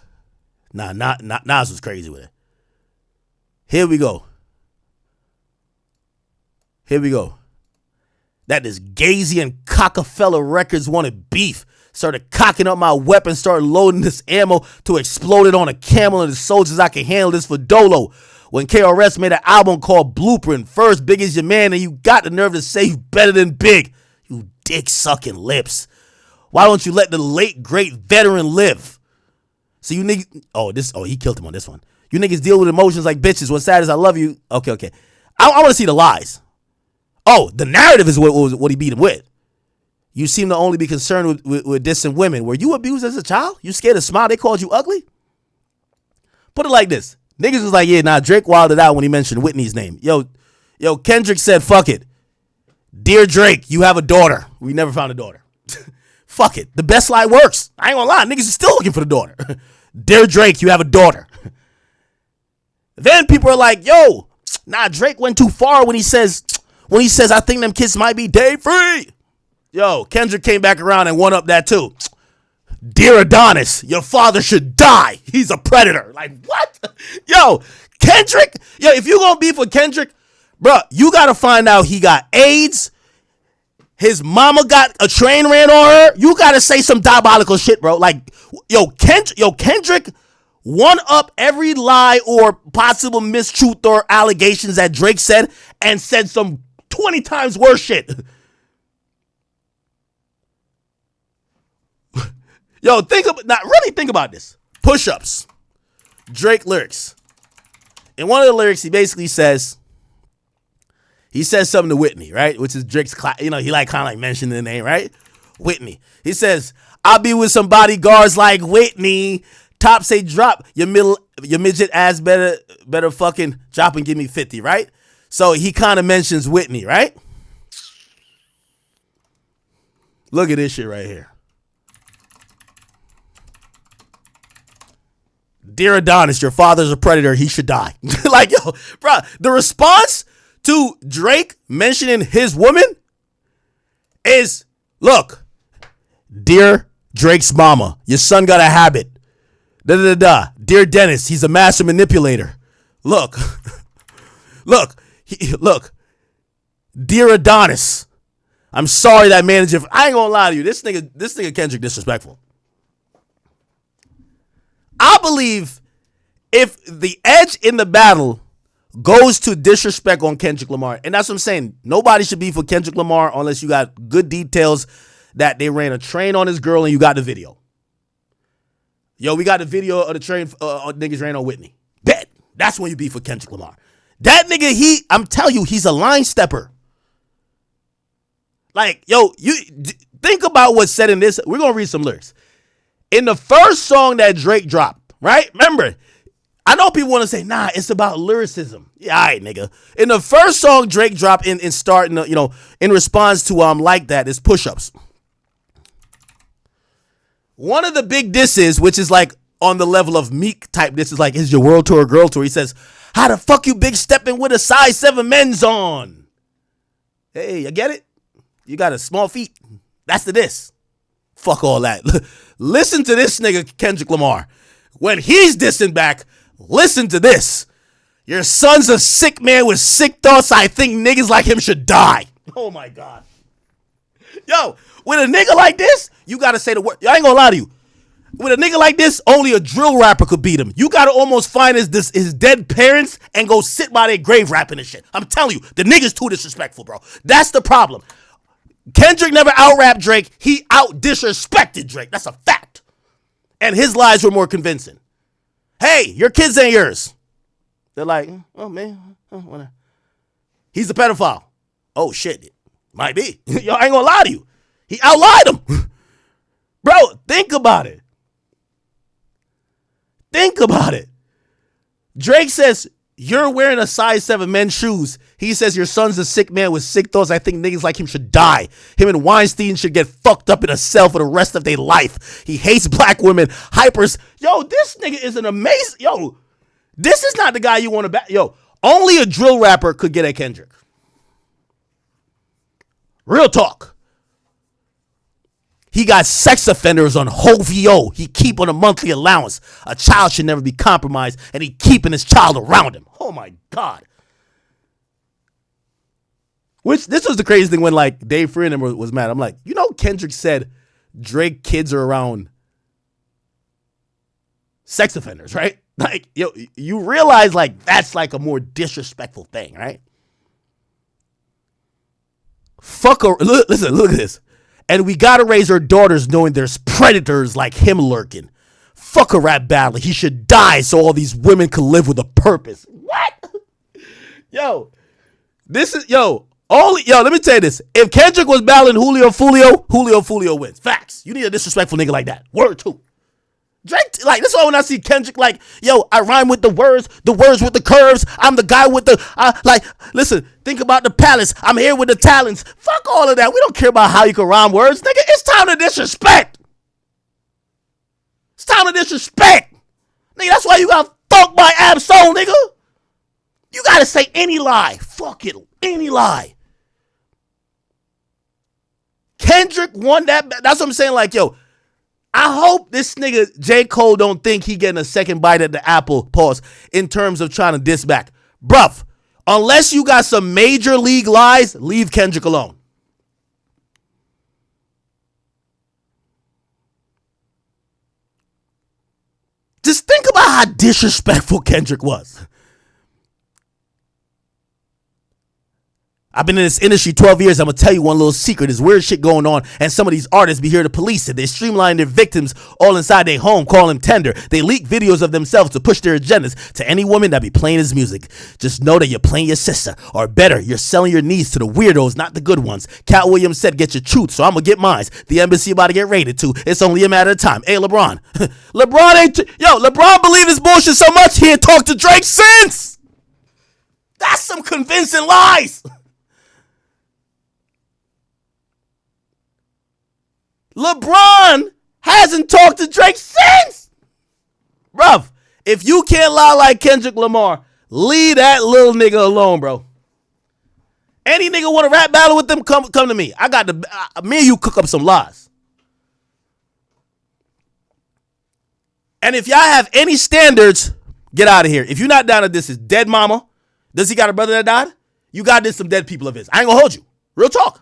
Nah, Nas was crazy with it. Here we go. That this Gazy and Cockefeller Records wanted beef. Started cocking up my weapon, started loading this ammo to explode it on a camel and the soldiers. I can handle this for Dolo. When KRS made an album called Blueprint, first Big is your man, and you got the nerve to say you better than Big. You dick sucking lips. Why don't you let the late great veteran live? So you niggas, he killed him on this one. You niggas deal with emotions like bitches. What's sad is I love you. Okay. I want to see the lies. Oh, the narrative is what he beat him with. You seem to only be concerned with dissing women. Were you abused as a child? You scared to smile? They called you ugly? Put it like this. Niggas was like, yeah, nah, Drake wilded out when he mentioned Whitney's name. Yo, Kendrick said, fuck it. Dear Drake, you have a daughter. We never found a daughter. Fuck it. The best lie works. I ain't gonna lie. Niggas is still looking for the daughter. Dear Drake, you have a daughter. Then people are like, yo, nah, Drake went too far when he says, I think them kids might be day free. Yo, Kendrick came back around and one up that too. Dear Adonis, your father should die. He's a predator. Like, what? Yo, Kendrick, if you gonna beef with Kendrick, bro, you gotta find out he got AIDS. His mama got a train ran on her. You gotta say some diabolical shit, bro. Like, Kendrick one up every lie or possible mistruth or allegations that Drake said and said some 20 times worse shit. Yo, think about this. Push-ups. Drake lyrics. In one of the lyrics, he basically says something to Whitney, right? Which is Drake's, he like kind of like mentioned the name, right? Whitney. He says, I'll be with some bodyguards like Whitney. Top say drop your midget ass better fucking drop and give me 50, right? So he kind of mentions Whitney, right? Look at this shit right here. Dear Adonis, your father's a predator. He should die. Like, yo, bro, the response to Drake mentioning his woman is, look, dear Drake's mama, your son got a habit. Dear Dennis, he's a master manipulator. Look. Dear Adonis, I'm sorry that manager. I ain't gonna lie to you. This nigga Kendrick disrespectful. I believe if the edge in the battle goes to disrespect on Kendrick Lamar, and that's what I'm saying. Nobody should be for Kendrick Lamar unless you got good details that they ran a train on his girl and you got the video. Yo, we got the video of the train niggas ran on Whitney. Bet. That's when you be for Kendrick Lamar. That nigga, I'm telling you, he's a line stepper. Like, yo, you think about what's said in this. We're going to read some lyrics. In the first song that Drake dropped, right? Remember, I know people want to say, nah, it's about lyricism. Yeah, all right, nigga. In the first song Drake dropped in starting, in response to Like That is Push-Ups. One of the big disses, which is like on the level of Meek type disses, like, is your world tour girl tour? He says, how the fuck you big stepping with a size 7 men's on? Hey, you get it? You got a small feet. That's the diss. Fuck all that. Listen to this nigga, Kendrick Lamar. When he's dissing back, listen to this. Your son's a sick man with sick thoughts. I think niggas like him should die. Oh my God. Yo, with a nigga like this, you got to say the word. I ain't gonna lie to you. With a nigga like this, only a drill rapper could beat him. You got to almost find his dead parents and go sit by their grave rapping and shit. I'm telling you, the nigga's too disrespectful, bro. That's the problem. Kendrick never out-rapped Drake. He out-disrespected Drake. That's a fact. And his lies were more convincing. Hey, your kids ain't yours. They're like, oh, man. Whatever. He's a pedophile. Oh, shit. Might be. Yo, I ain't gonna lie to you. He out-lied him. Bro, think about it. Think about it. Drake says, you're wearing a size 7 men's shoes. He says your son's a sick man with sick thoughts. I think niggas like him should die. Him and Weinstein should get fucked up in a cell for the rest of their life. He hates black women. Hypers. Yo, this nigga is an amazing. Yo, this is not the guy you want to back. Yo, only a drill rapper could get at Kendrick. Real talk. He got sex offenders on HOVO. He keep on a monthly allowance. A child should never be compromised, and he keeping his child around him. Oh my God. Which this was the craziest thing when like Dave Freeman was mad. I'm like, you know, Kendrick said Drake kids are around sex offenders, right? Like, yo, you realize like that's like a more disrespectful thing, right? Listen, look at this. And we gotta raise our daughters knowing there's predators like him lurking. Fuck a rap battle. He should die so all these women can live with a purpose. What? Yo, this is, let me tell you this. If Kendrick was battling Julio Fulio wins. Facts. You need a disrespectful nigga like that. Word too. Drake, like, this is why when I see Kendrick, like, yo, I rhyme with the words with the curves. I'm the guy with the, listen, think about the palace. I'm here with the talents. Fuck all of that. We don't care about how you can rhyme words, nigga. It's time to disrespect. It's time to disrespect. Nigga, that's why you got fucked by Ab-Soul, nigga. You gotta say any lie. Fuck it. Any lie. Kendrick won that. That's what I'm saying, like, yo, I hope this nigga J. Cole don't think he getting a second bite at the apple, pause, in terms of trying to diss back. Bruv, unless you got some major league lies, leave Kendrick alone. Just think about how disrespectful Kendrick was. I've been in this industry 12 years. I'm going to tell you one little secret. There's weird shit going on, and some of these artists be here to police it. They streamline their victims all inside their home, call them tender. They leak videos of themselves to push their agendas to any woman that be playing his music. Just know that you're playing your sister, or better, you're selling your niece to the weirdos, not the good ones. Cat Williams said, get your truth, so I'm going to get mine. The embassy about to get raided too. It's only a matter of time. Hey, LeBron. LeBron believed this bullshit so much, he ain't talked to Drake since. That's some convincing lies. LeBron hasn't talked to Drake since. Bruv, if you can't lie like Kendrick Lamar, leave that little nigga alone, bro. Any nigga want to rap battle with them, come to me. I got me and you cook up some lies. And if y'all have any standards, get out of here. If you're not down to this, is dead mama. Does he got a brother that died? You got this some dead people of his. I ain't gonna hold you. Real talk.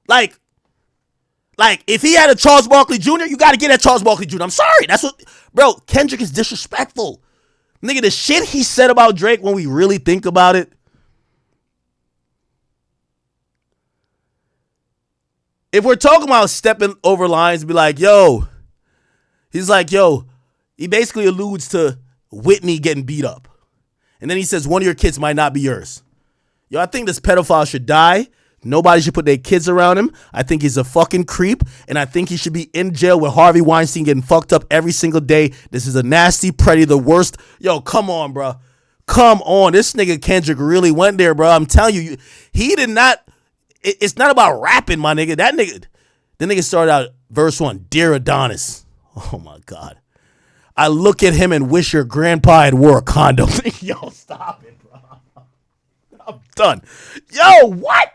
Like, if he had a Charles Barkley Jr., you got to get at Charles Barkley Jr. I'm sorry. That's what, bro, Kendrick is disrespectful. Nigga, the shit he said about Drake, when we really think about it. If we're talking about stepping over lines, be like, yo, he's like, yo, he basically alludes to Whitney getting beat up. And then he says, one of your kids might not be yours. Yo, I think this pedophile should die. Nobody should put their kids around him. I think he's a fucking creep, and I think he should be in jail with Harvey Weinstein getting fucked up every single day. This is a nasty predator, the worst. Yo, come on, bro. Come on. This nigga Kendrick really went there, bro. I'm telling you, he did not. It's not about rapping, my nigga. The nigga started out verse 1, Dear Adonis. Oh, my God. I look at him and wish your grandpa had wore a condom. Yo, stop it, bro. I'm done. Yo, what?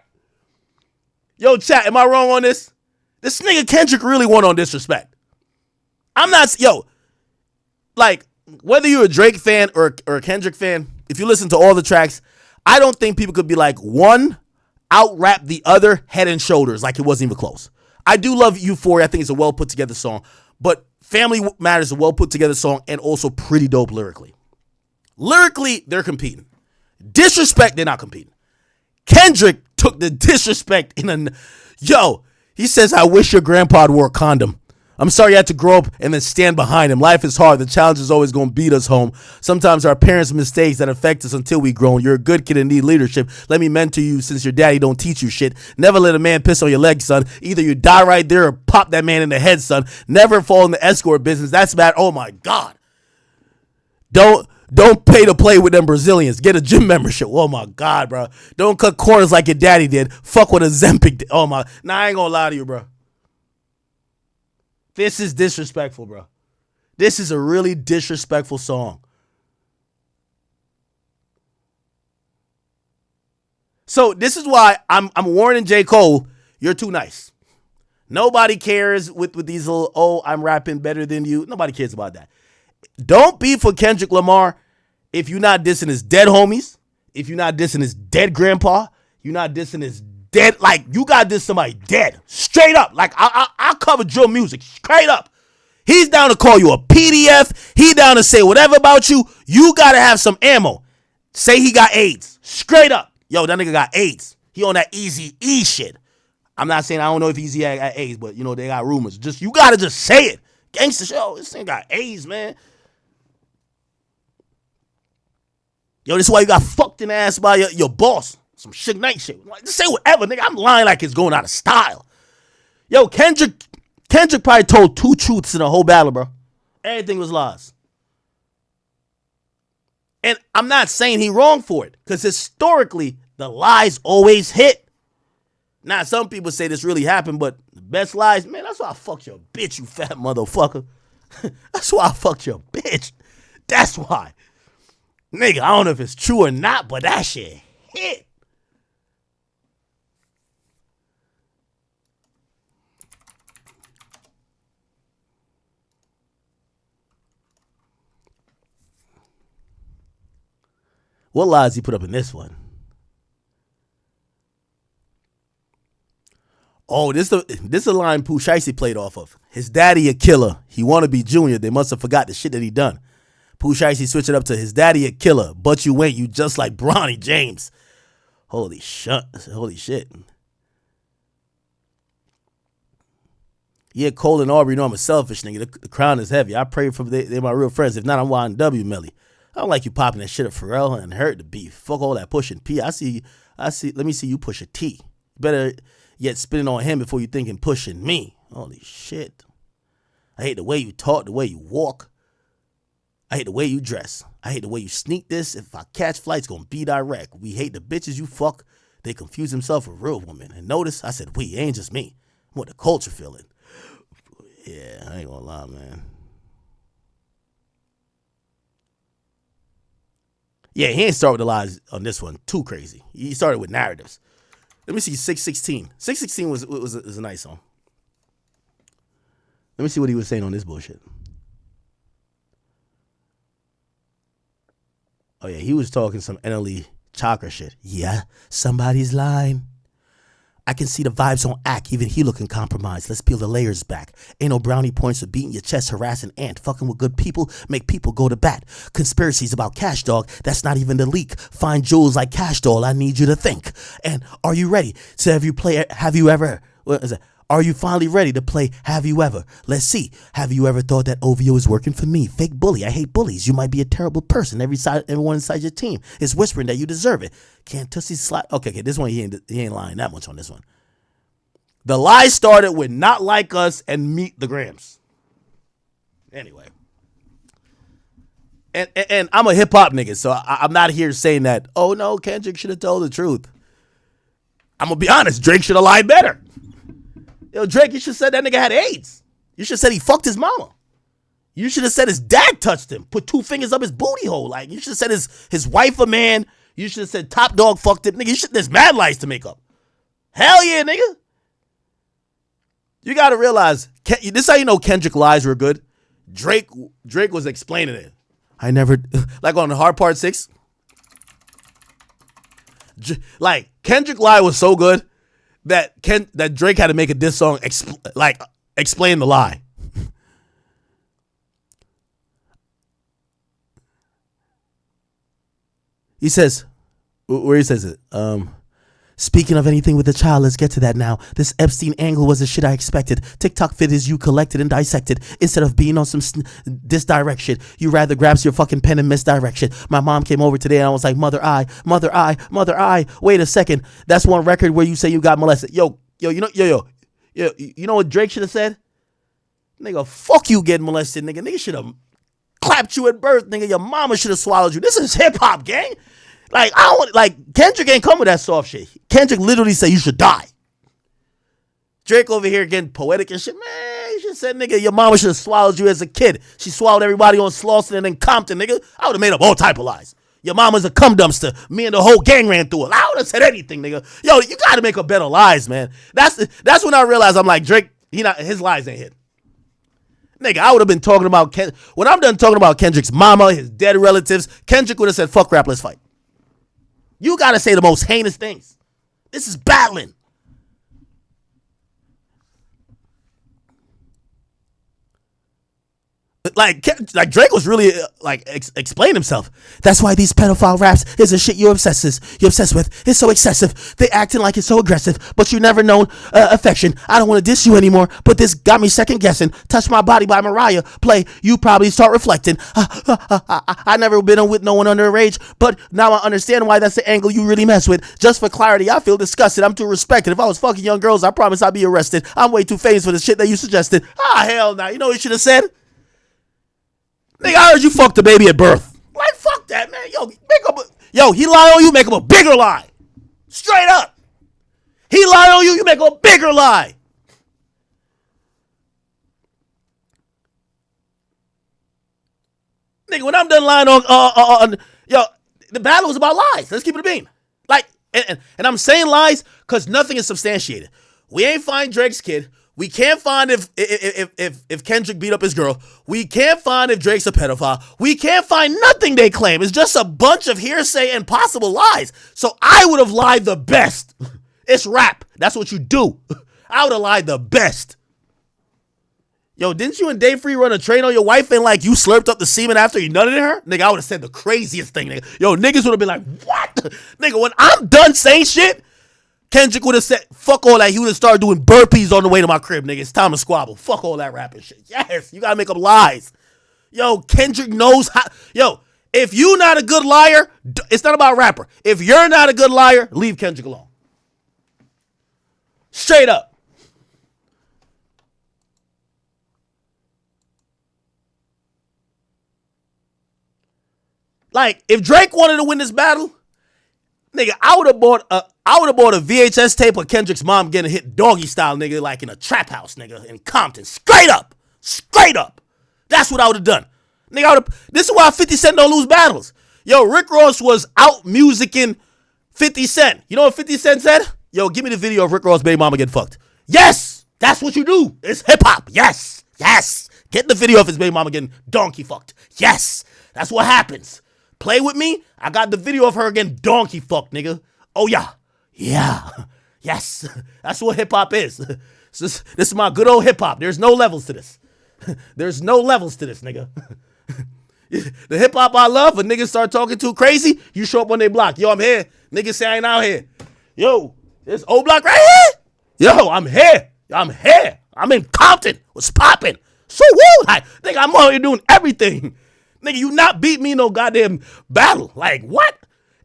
Yo, chat, am I wrong on this? This nigga Kendrick really won on disrespect. I'm not, like, whether you're a Drake fan or a Kendrick fan, if you listen to all the tracks, I don't think people could be like, one out-rap the other head and shoulders, like it wasn't even close. I do love Euphoria. I think it's a well-put-together song. But Family Matters is a well-put-together song and also pretty dope lyrically. Lyrically, they're competing. Disrespect, they're not competing. Kendrick took the disrespect in Yo, he says, I wish your grandpa wore a condom. I'm sorry you had to grow up and then stand behind him. Life is hard. The challenge is always going to beat us home. Sometimes our parents' mistakes that affect us until we grown. You're a good kid and need leadership. Let me mentor you since your daddy don't teach you shit. Never let a man piss on your leg, son. Either you die right there or pop that man in the head, son. Never fall in the escort business. That's bad. Oh, my God. Don't pay to play with them Brazilians. Get a gym membership. Oh, my God, bro. Don't cut corners like your daddy did. Fuck what a Zempic did. Oh, my. Nah, I ain't going to lie to you, bro. This is disrespectful, bro. This is a really disrespectful song. So this is why I'm warning J. Cole, you're too nice. Nobody cares with these little, oh, I'm rapping better than you. Nobody cares about that. Don't beef with Kendrick Lamar if you're not dissing his dead homies, if you're not dissing his dead grandpa, you're not dissing his dead, like, you got this somebody dead. Straight up. Like, I'll cover drill music. Straight up. He's down to call you a PDF. He down to say whatever about you. You got to have some ammo. Say he got AIDS. Straight up. Yo, that nigga got AIDS. He on that Easy E shit. I'm not saying I don't know if Easy got AIDS, but, you know, they got rumors. Just, you got to just say it. Gangsta show. This thing got AIDS, man. Yo, this is why you got fucked in the ass by your boss. Some Suge Knight shit. Like, just say whatever, nigga. I'm lying like it's going out of style. Yo, Kendrick probably told 2 truths in the whole battle, bro. Everything was lies. And I'm not saying he wrong for it, because historically, the lies always hit. Now, some people say this really happened, but the best lies, man, that's why I fucked your bitch, you fat motherfucker. That's why I fucked your bitch. That's why. Nigga, I don't know if it's true or not, but that shit hit. What lies he put up in this one? Oh, this is a line Pooh Shiesty played off of. His daddy a killer. He wanna be junior. They must have forgot the shit that he done. Pooh Shiesty switched it up to his daddy a killer, but you ain't. You just like Bronny James. Holy shit. Yeah, Cole and Aubrey know I'm a selfish nigga. The crown is heavy. I pray for they're my real friends. If not, I'm YNW Melly. I don't like you popping that shit at Pharrell and Hurt the beef. Fuck all that pushing P. I see. Let me see you push a T. Better yet spinning on him before you thinking pushing me. Holy shit. I hate the way you talk, the way you walk. I hate the way you dress. I hate the way you sneak this. If I catch flights, gonna be direct. We hate the bitches you fuck. They confuse themselves with real women. And notice, I said we, ain't just me. What the culture feeling. Yeah, I ain't gonna lie, man. Yeah, he ain't start with the lies on this one. Too crazy. He started with narratives. Let me see 616. 616 was a nice song. Let me see what he was saying on this bullshit. Oh, yeah, he was talking some NLE chakra shit. Yeah, somebody's lying. I can see the vibes on Ack. Even he looking compromised. Let's peel the layers back. Ain't no brownie points for beating your chest, harassing ant. Fucking with good people, make people go to bat. Conspiracies about Cash Dog, that's not even the leak. Find jewels like Cash Doll, I need you to think. And are you ready to have you ever, what is it? Are you finally ready to play Have You Ever? Let's see. Have you ever thought that OVO is working for me? Fake bully. I hate bullies. You might be a terrible person. Everyone inside your team is whispering that you deserve it. Can't Tussie slide. Okay. This one, he ain't lying that much on this one. The lie started with not like us and meet the Grams. Anyway. And I'm a hip hop nigga, so I'm not here saying that, oh no, Kendrick should have told the truth. I'm going to be honest. Drake should have lied better. Yo, Drake, you should have said that nigga had AIDS. You should have said he fucked his mama. You should have said his dad touched him, put 2 fingers up his booty hole. Like, you should have said his wife a man. You should have said Top Dog fucked him. Nigga, there's mad lies to make up. Hell yeah, nigga. You got to realize, this is how you know Kendrick lies were good. Drake was explaining it. I never, like on the Hard Part 6. Like, Kendrick lie was so good that Drake had to make a diss song explain the lie. He says, where he says it, Speaking of anything with a child, let's get to that now. This Epstein angle was the shit I expected. TikTok fit is you collected and dissected. Instead of being on some this direction, you rather grabs your fucking pen and misdirection. My mom came over today and I was like, mother I. Wait a second. That's one record where you say you got molested. You know what Drake should have said? Nigga, fuck you getting molested, nigga. Nigga should have clapped you at birth, nigga. Your mama should have swallowed you. This is hip hop, gang. Like, I don't want, like, Kendrick ain't come with that soft shit. Kendrick literally said you should die. Drake over here getting poetic and shit. Man, you should have said, nigga, your mama should have swallowed you as a kid. She swallowed everybody on Slauson and then Compton, nigga. I would have made up all type of lies. Your mama's a cum dumpster. Me and the whole gang ran through it. I would have said anything, nigga. Yo, you got to make up better lies, man. That's when I realized I'm like, Drake, his lies ain't hit. Nigga, I would have been talking about, when I'm done talking about Kendrick's mama, his dead relatives, Kendrick would have said, fuck rap, let's fight. You got to say the most heinous things. This is battling. Like Drake was really explain himself. That's why these pedophile raps is the shit you're obsessed with. It's so excessive. They acting like it's so aggressive, but you never known affection. I don't want to diss you anymore, but this got me second guessing. Touch My Body by Mariah. Play, you probably start reflecting. I never been with no one underage, but now I understand why that's the angle you really mess with. Just for clarity, I feel disgusted. I'm too respected. If I was fucking young girls, I promise I'd be arrested. I'm way too famous for the shit that you suggested. Hell nah. You know what you should have said? Nigga, I heard you fucked the baby at birth. Like, fuck that, man. He lied on you, make him a bigger lie. Straight up. He lied on you, you make him a bigger lie. Nigga, when I'm done lying on the battle was about lies. Let's keep it a beam. Like, and I'm saying lies because nothing is substantiated. We ain't find Drake's kid. We can't find if Kendrick beat up his girl. We can't find if Drake's a pedophile. We can't find nothing they claim. It's just a bunch of hearsay and possible lies. So I would have lied the best. It's rap. That's what you do. I would have lied the best. Yo, didn't you and Dave Free run a train on your wife and like you slurped up the semen after you nutted in her? Nigga, I would have said the craziest thing, nigga. Yo, niggas would have been like, what? Nigga, when I'm done saying shit, Kendrick would have said, fuck all that. He would have started doing burpees on the way to my crib, nigga. It's time to squabble. Fuck all that rapping shit. Yes, you got to make up lies. Yo, Kendrick knows how. Yo, if you not a good liar, it's not about rapper. If you're not a good liar, leave Kendrick alone. Straight up. Like, if Drake wanted to win this battle, nigga, I would have bought a VHS tape of Kendrick's mom getting hit doggy style, nigga, like in a trap house, nigga, in Compton. Straight up. That's what I would have done. Nigga, this is why 50 Cent don't lose battles. Yo, Rick Ross was out musicking 50 Cent. You know what 50 Cent said? Yo, give me the video of Rick Ross' baby mama getting fucked. Yes, that's what you do. It's hip hop. Yes. Get the video of his baby mama getting donkey fucked. Yes, that's what happens. Play with me. I got the video of her getting donkey fucked, nigga. Oh, yeah. Yes. That's what hip-hop is. This is my good old hip-hop. There's no levels to this. There's no levels to this, nigga. The hip-hop I love, when niggas start talking too crazy, you show up on their block. Yo, I'm here. Niggas say I ain't out here. Yo, this old block right here? Yo, I'm here. I'm in Compton. What's popping? So woo. Like, nigga, I'm out here doing everything. Nigga, you not beat me no goddamn battle. Like, what?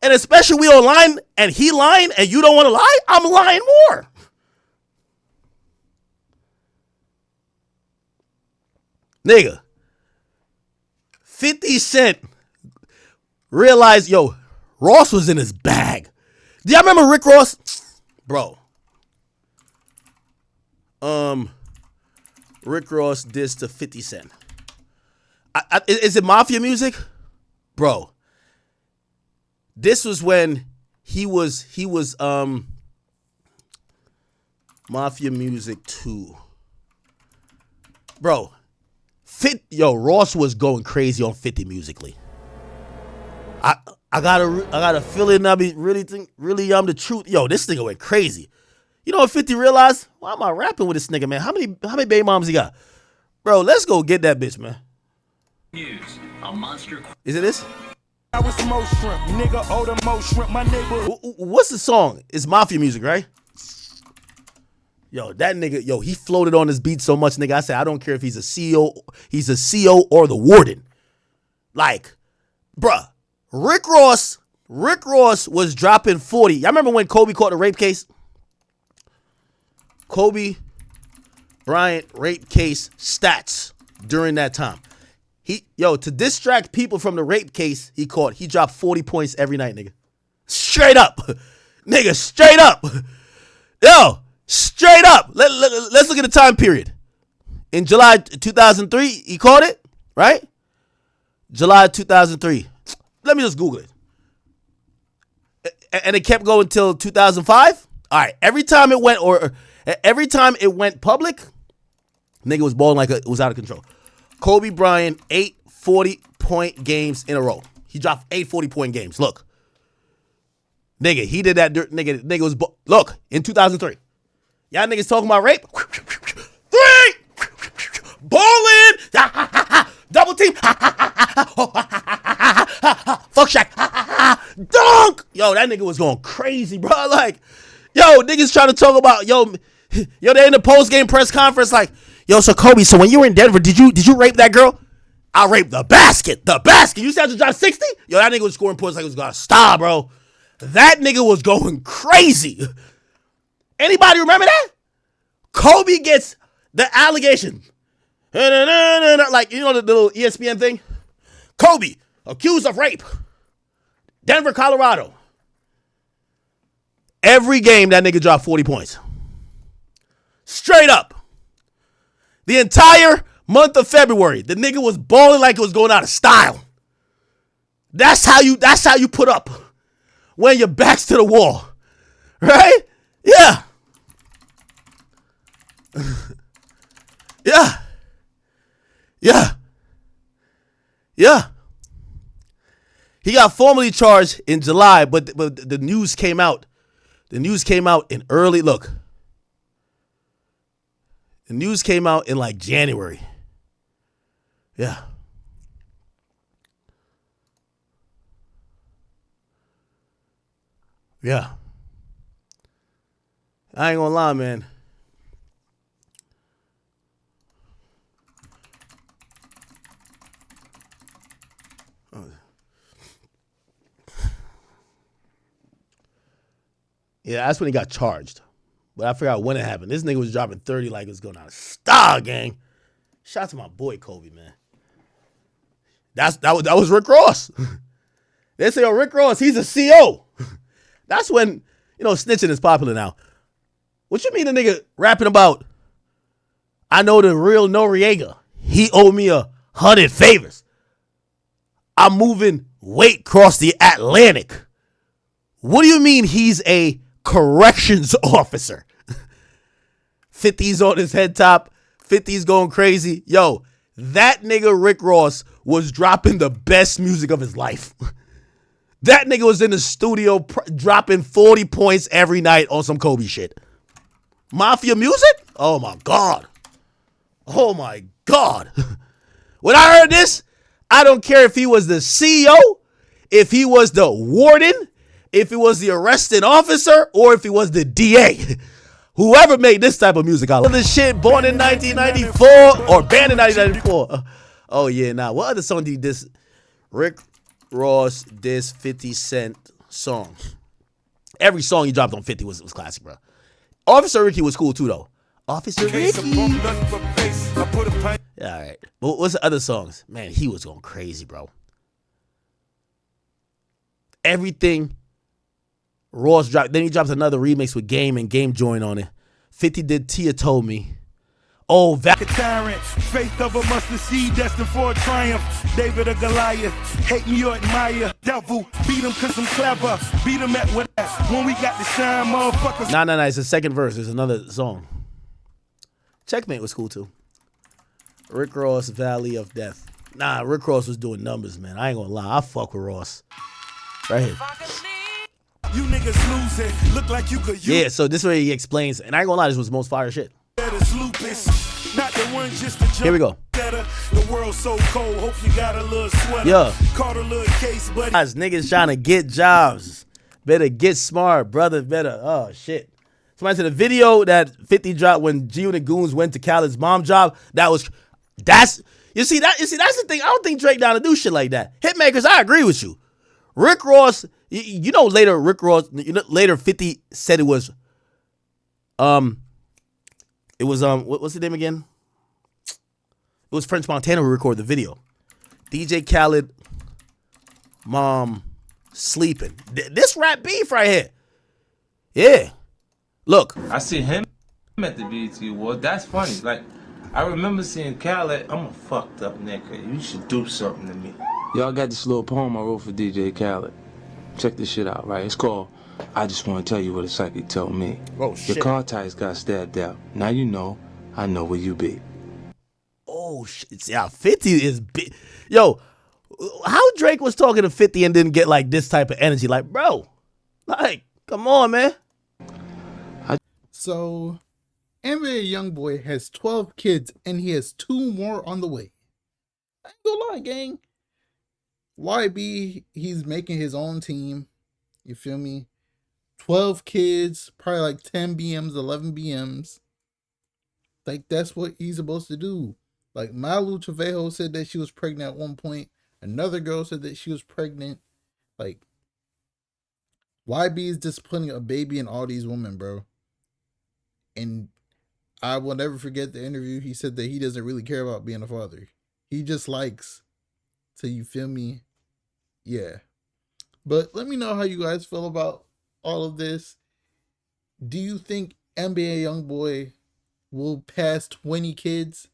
And especially we online and he lying and you don't want to lie, I'm lying more. Nigga, 50 Cent realized, yo, Ross was in his bag. Do y'all remember Rick Ross? Bro. Rick Ross dissed to 50 Cent. Is it Mafia Music? Bro. This was when he was Mafia Music 2. Bro. Ross was going crazy on 50 musically. I got a feeling I be really the truth. Yo, this nigga went crazy. You know what 50 realized? Why am I rapping with this nigga, man? How many baby moms he got? Bro, let's go get that bitch, man.
News. A monster.
Is it this?
I was most shrimp, nigga, oh the most shrimp, my neighbor.
What's the song? It's Mafia music, right? Yo, that nigga, yo, he floated on this beat so much, nigga. I said, I don't care if he's a CEO or the warden. Like, bruh, Rick Ross was dropping 40. Y'all remember when Kobe caught the rape case? Kobe Bryant rape case stats during that time. To distract people from the rape case he caught, he dropped 40 points every night, nigga. Straight up. Nigga, straight up. Yo, straight up. Let's look at the time period. In July 2003, he caught it, right? July 2003. Let me just Google it. And it kept going until 2005. All right. Every time it went public, nigga was balling like it was out of control. Kobe Bryant, 8 40-point games in a row. He dropped 8 40-point games. Look. Nigga, he did that. Nigga was, look, in 2003. Y'all niggas talking about rape? 3! Bowling! Double team! Fuck Shaq! Dunk! Yo, that nigga was going crazy, bro. Like, yo, niggas trying to talk about, yo, they in the post-game press conference like, yo, so Kobe, so when you were in Denver, did you rape that girl? I raped the basket. You said you dropped 60? Yo, that nigga was scoring points like it was gonna stop, bro. That nigga was going crazy. Anybody remember that? Kobe gets the allegation. Like, you know the little ESPN thing? Kobe, accused of rape. Denver, Colorado. Every game, that nigga dropped 40 points. Straight up. The entire month of February, the nigga was balling like it was going out of style. That's how you put up when your back's to the wall. Right? Yeah. Yeah. Yeah. Yeah. He got formally charged in July, but the news came out. The news came out in early, look. The news came out in like January. Yeah. Yeah. I ain't gonna lie, man. Yeah, that's when he got charged. But I forgot when it happened. This nigga was dropping 30 like it was going out of style, gang. Shout out to my boy Kobe, man. That was Rick Ross. They say, oh, Rick Ross, he's a CO. That's when, snitching is popular now. What you mean the nigga rapping about, I know the real Noriega. He owed me 100 favors. I'm moving weight across the Atlantic. What do you mean he's a corrections officer? 50's on his head top. 50's going crazy. Yo, that nigga Rick Ross was dropping the best music of his life. That nigga was in the studio dropping 40 points every night on some Kobe shit. Mafia music? Oh my God. Oh my God. When I heard this, I don't care if he was the CEO, if he was the warden, if he was the arresting officer, or if he was the DA. Whoever made this type of music, I love this shit. Born in 1994 or banned in 1994. Oh yeah, nah. What other song did he diss? Rick Ross diss 50 Cent song. Every song he dropped on 50 was classic, bro. Officer Ricky was cool too, though. Officer Ricky. Yeah, all right. But what's the other songs? Man, he was going crazy, bro. Everything Ross dropped. Then he drops another remix with Game and Game joined on it. 50 did Tia Told Me. Oh,
Tyrant, faith of a mustard seed destined for a triumph. David or Goliath, hate me or admire. Devil, beat him cause I'm clever. Beat him at what when we got the shine, motherfuckers.
Nah. It's the second verse. There's another song. Checkmate was cool too. Rick Ross, Valley of Death. Nah, Rick Ross was doing numbers, man. I ain't gonna lie. I fuck with Ross. Right here.
You niggas losing. Look like you could use.
Yeah, so this way he explains, and I ain't gonna lie, this was most fire shit.
Not the one just to jump.
Here we go.
Better. The world's so cold. Hope you got a little sweater.
Yeah.
Caught a little case, buddy.
Guys, niggas trying to get jobs. Better get smart, brother. Better. Oh, shit. Somebody said a video that 50 dropped when G and the Goons went to Khaled's mom job. That's the thing. I don't think Drake down to do shit like that. Hitmakers, I agree with you. Rick Ross, later 50 said it was what's the name again? It was French Montana who recorded the video. DJ Khaled mom sleeping. This rap beef right here. Yeah. Look.
I see him at the BET Awards. That's funny. Like, I remember seeing Khaled. I'm a fucked up nigga. You should do something to me.
Y'all got this little poem I wrote for DJ Khaled. Check this shit out, right? It's called I Just Want to Tell You What a Psychic Told Me.
Oh, shit.
Your car tires got stabbed out. Now you know, I know where you be.
Oh, shit. Yeah, 50 is big. Yo, how Drake was talking to 50 and didn't get like this type of energy? Like, bro, like, come on, man.
So, NBA Youngboy has 12 kids and he has 2 more on the way. I ain't gonna lie, gang. YB, he's making his own team. You feel me? 12 kids, probably like 10 BMs, 11 BMs. Like, that's what he's supposed to do. Like, Malu Trevejo said that she was pregnant at one point. Another girl said that she was pregnant. Like, YB is just putting a baby in all these women, bro. And I will never forget the interview. He said that he doesn't really care about being a father. He just likes to, you feel me? Yeah. But let me know how you guys feel about all of this. Do you think NBA Youngboy will pass 20 kids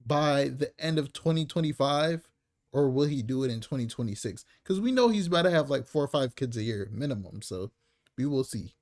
by the end of 2025? Or will he do it in 2026? Because we know he's about to have like 4 or 5 kids a year minimum. So we will see.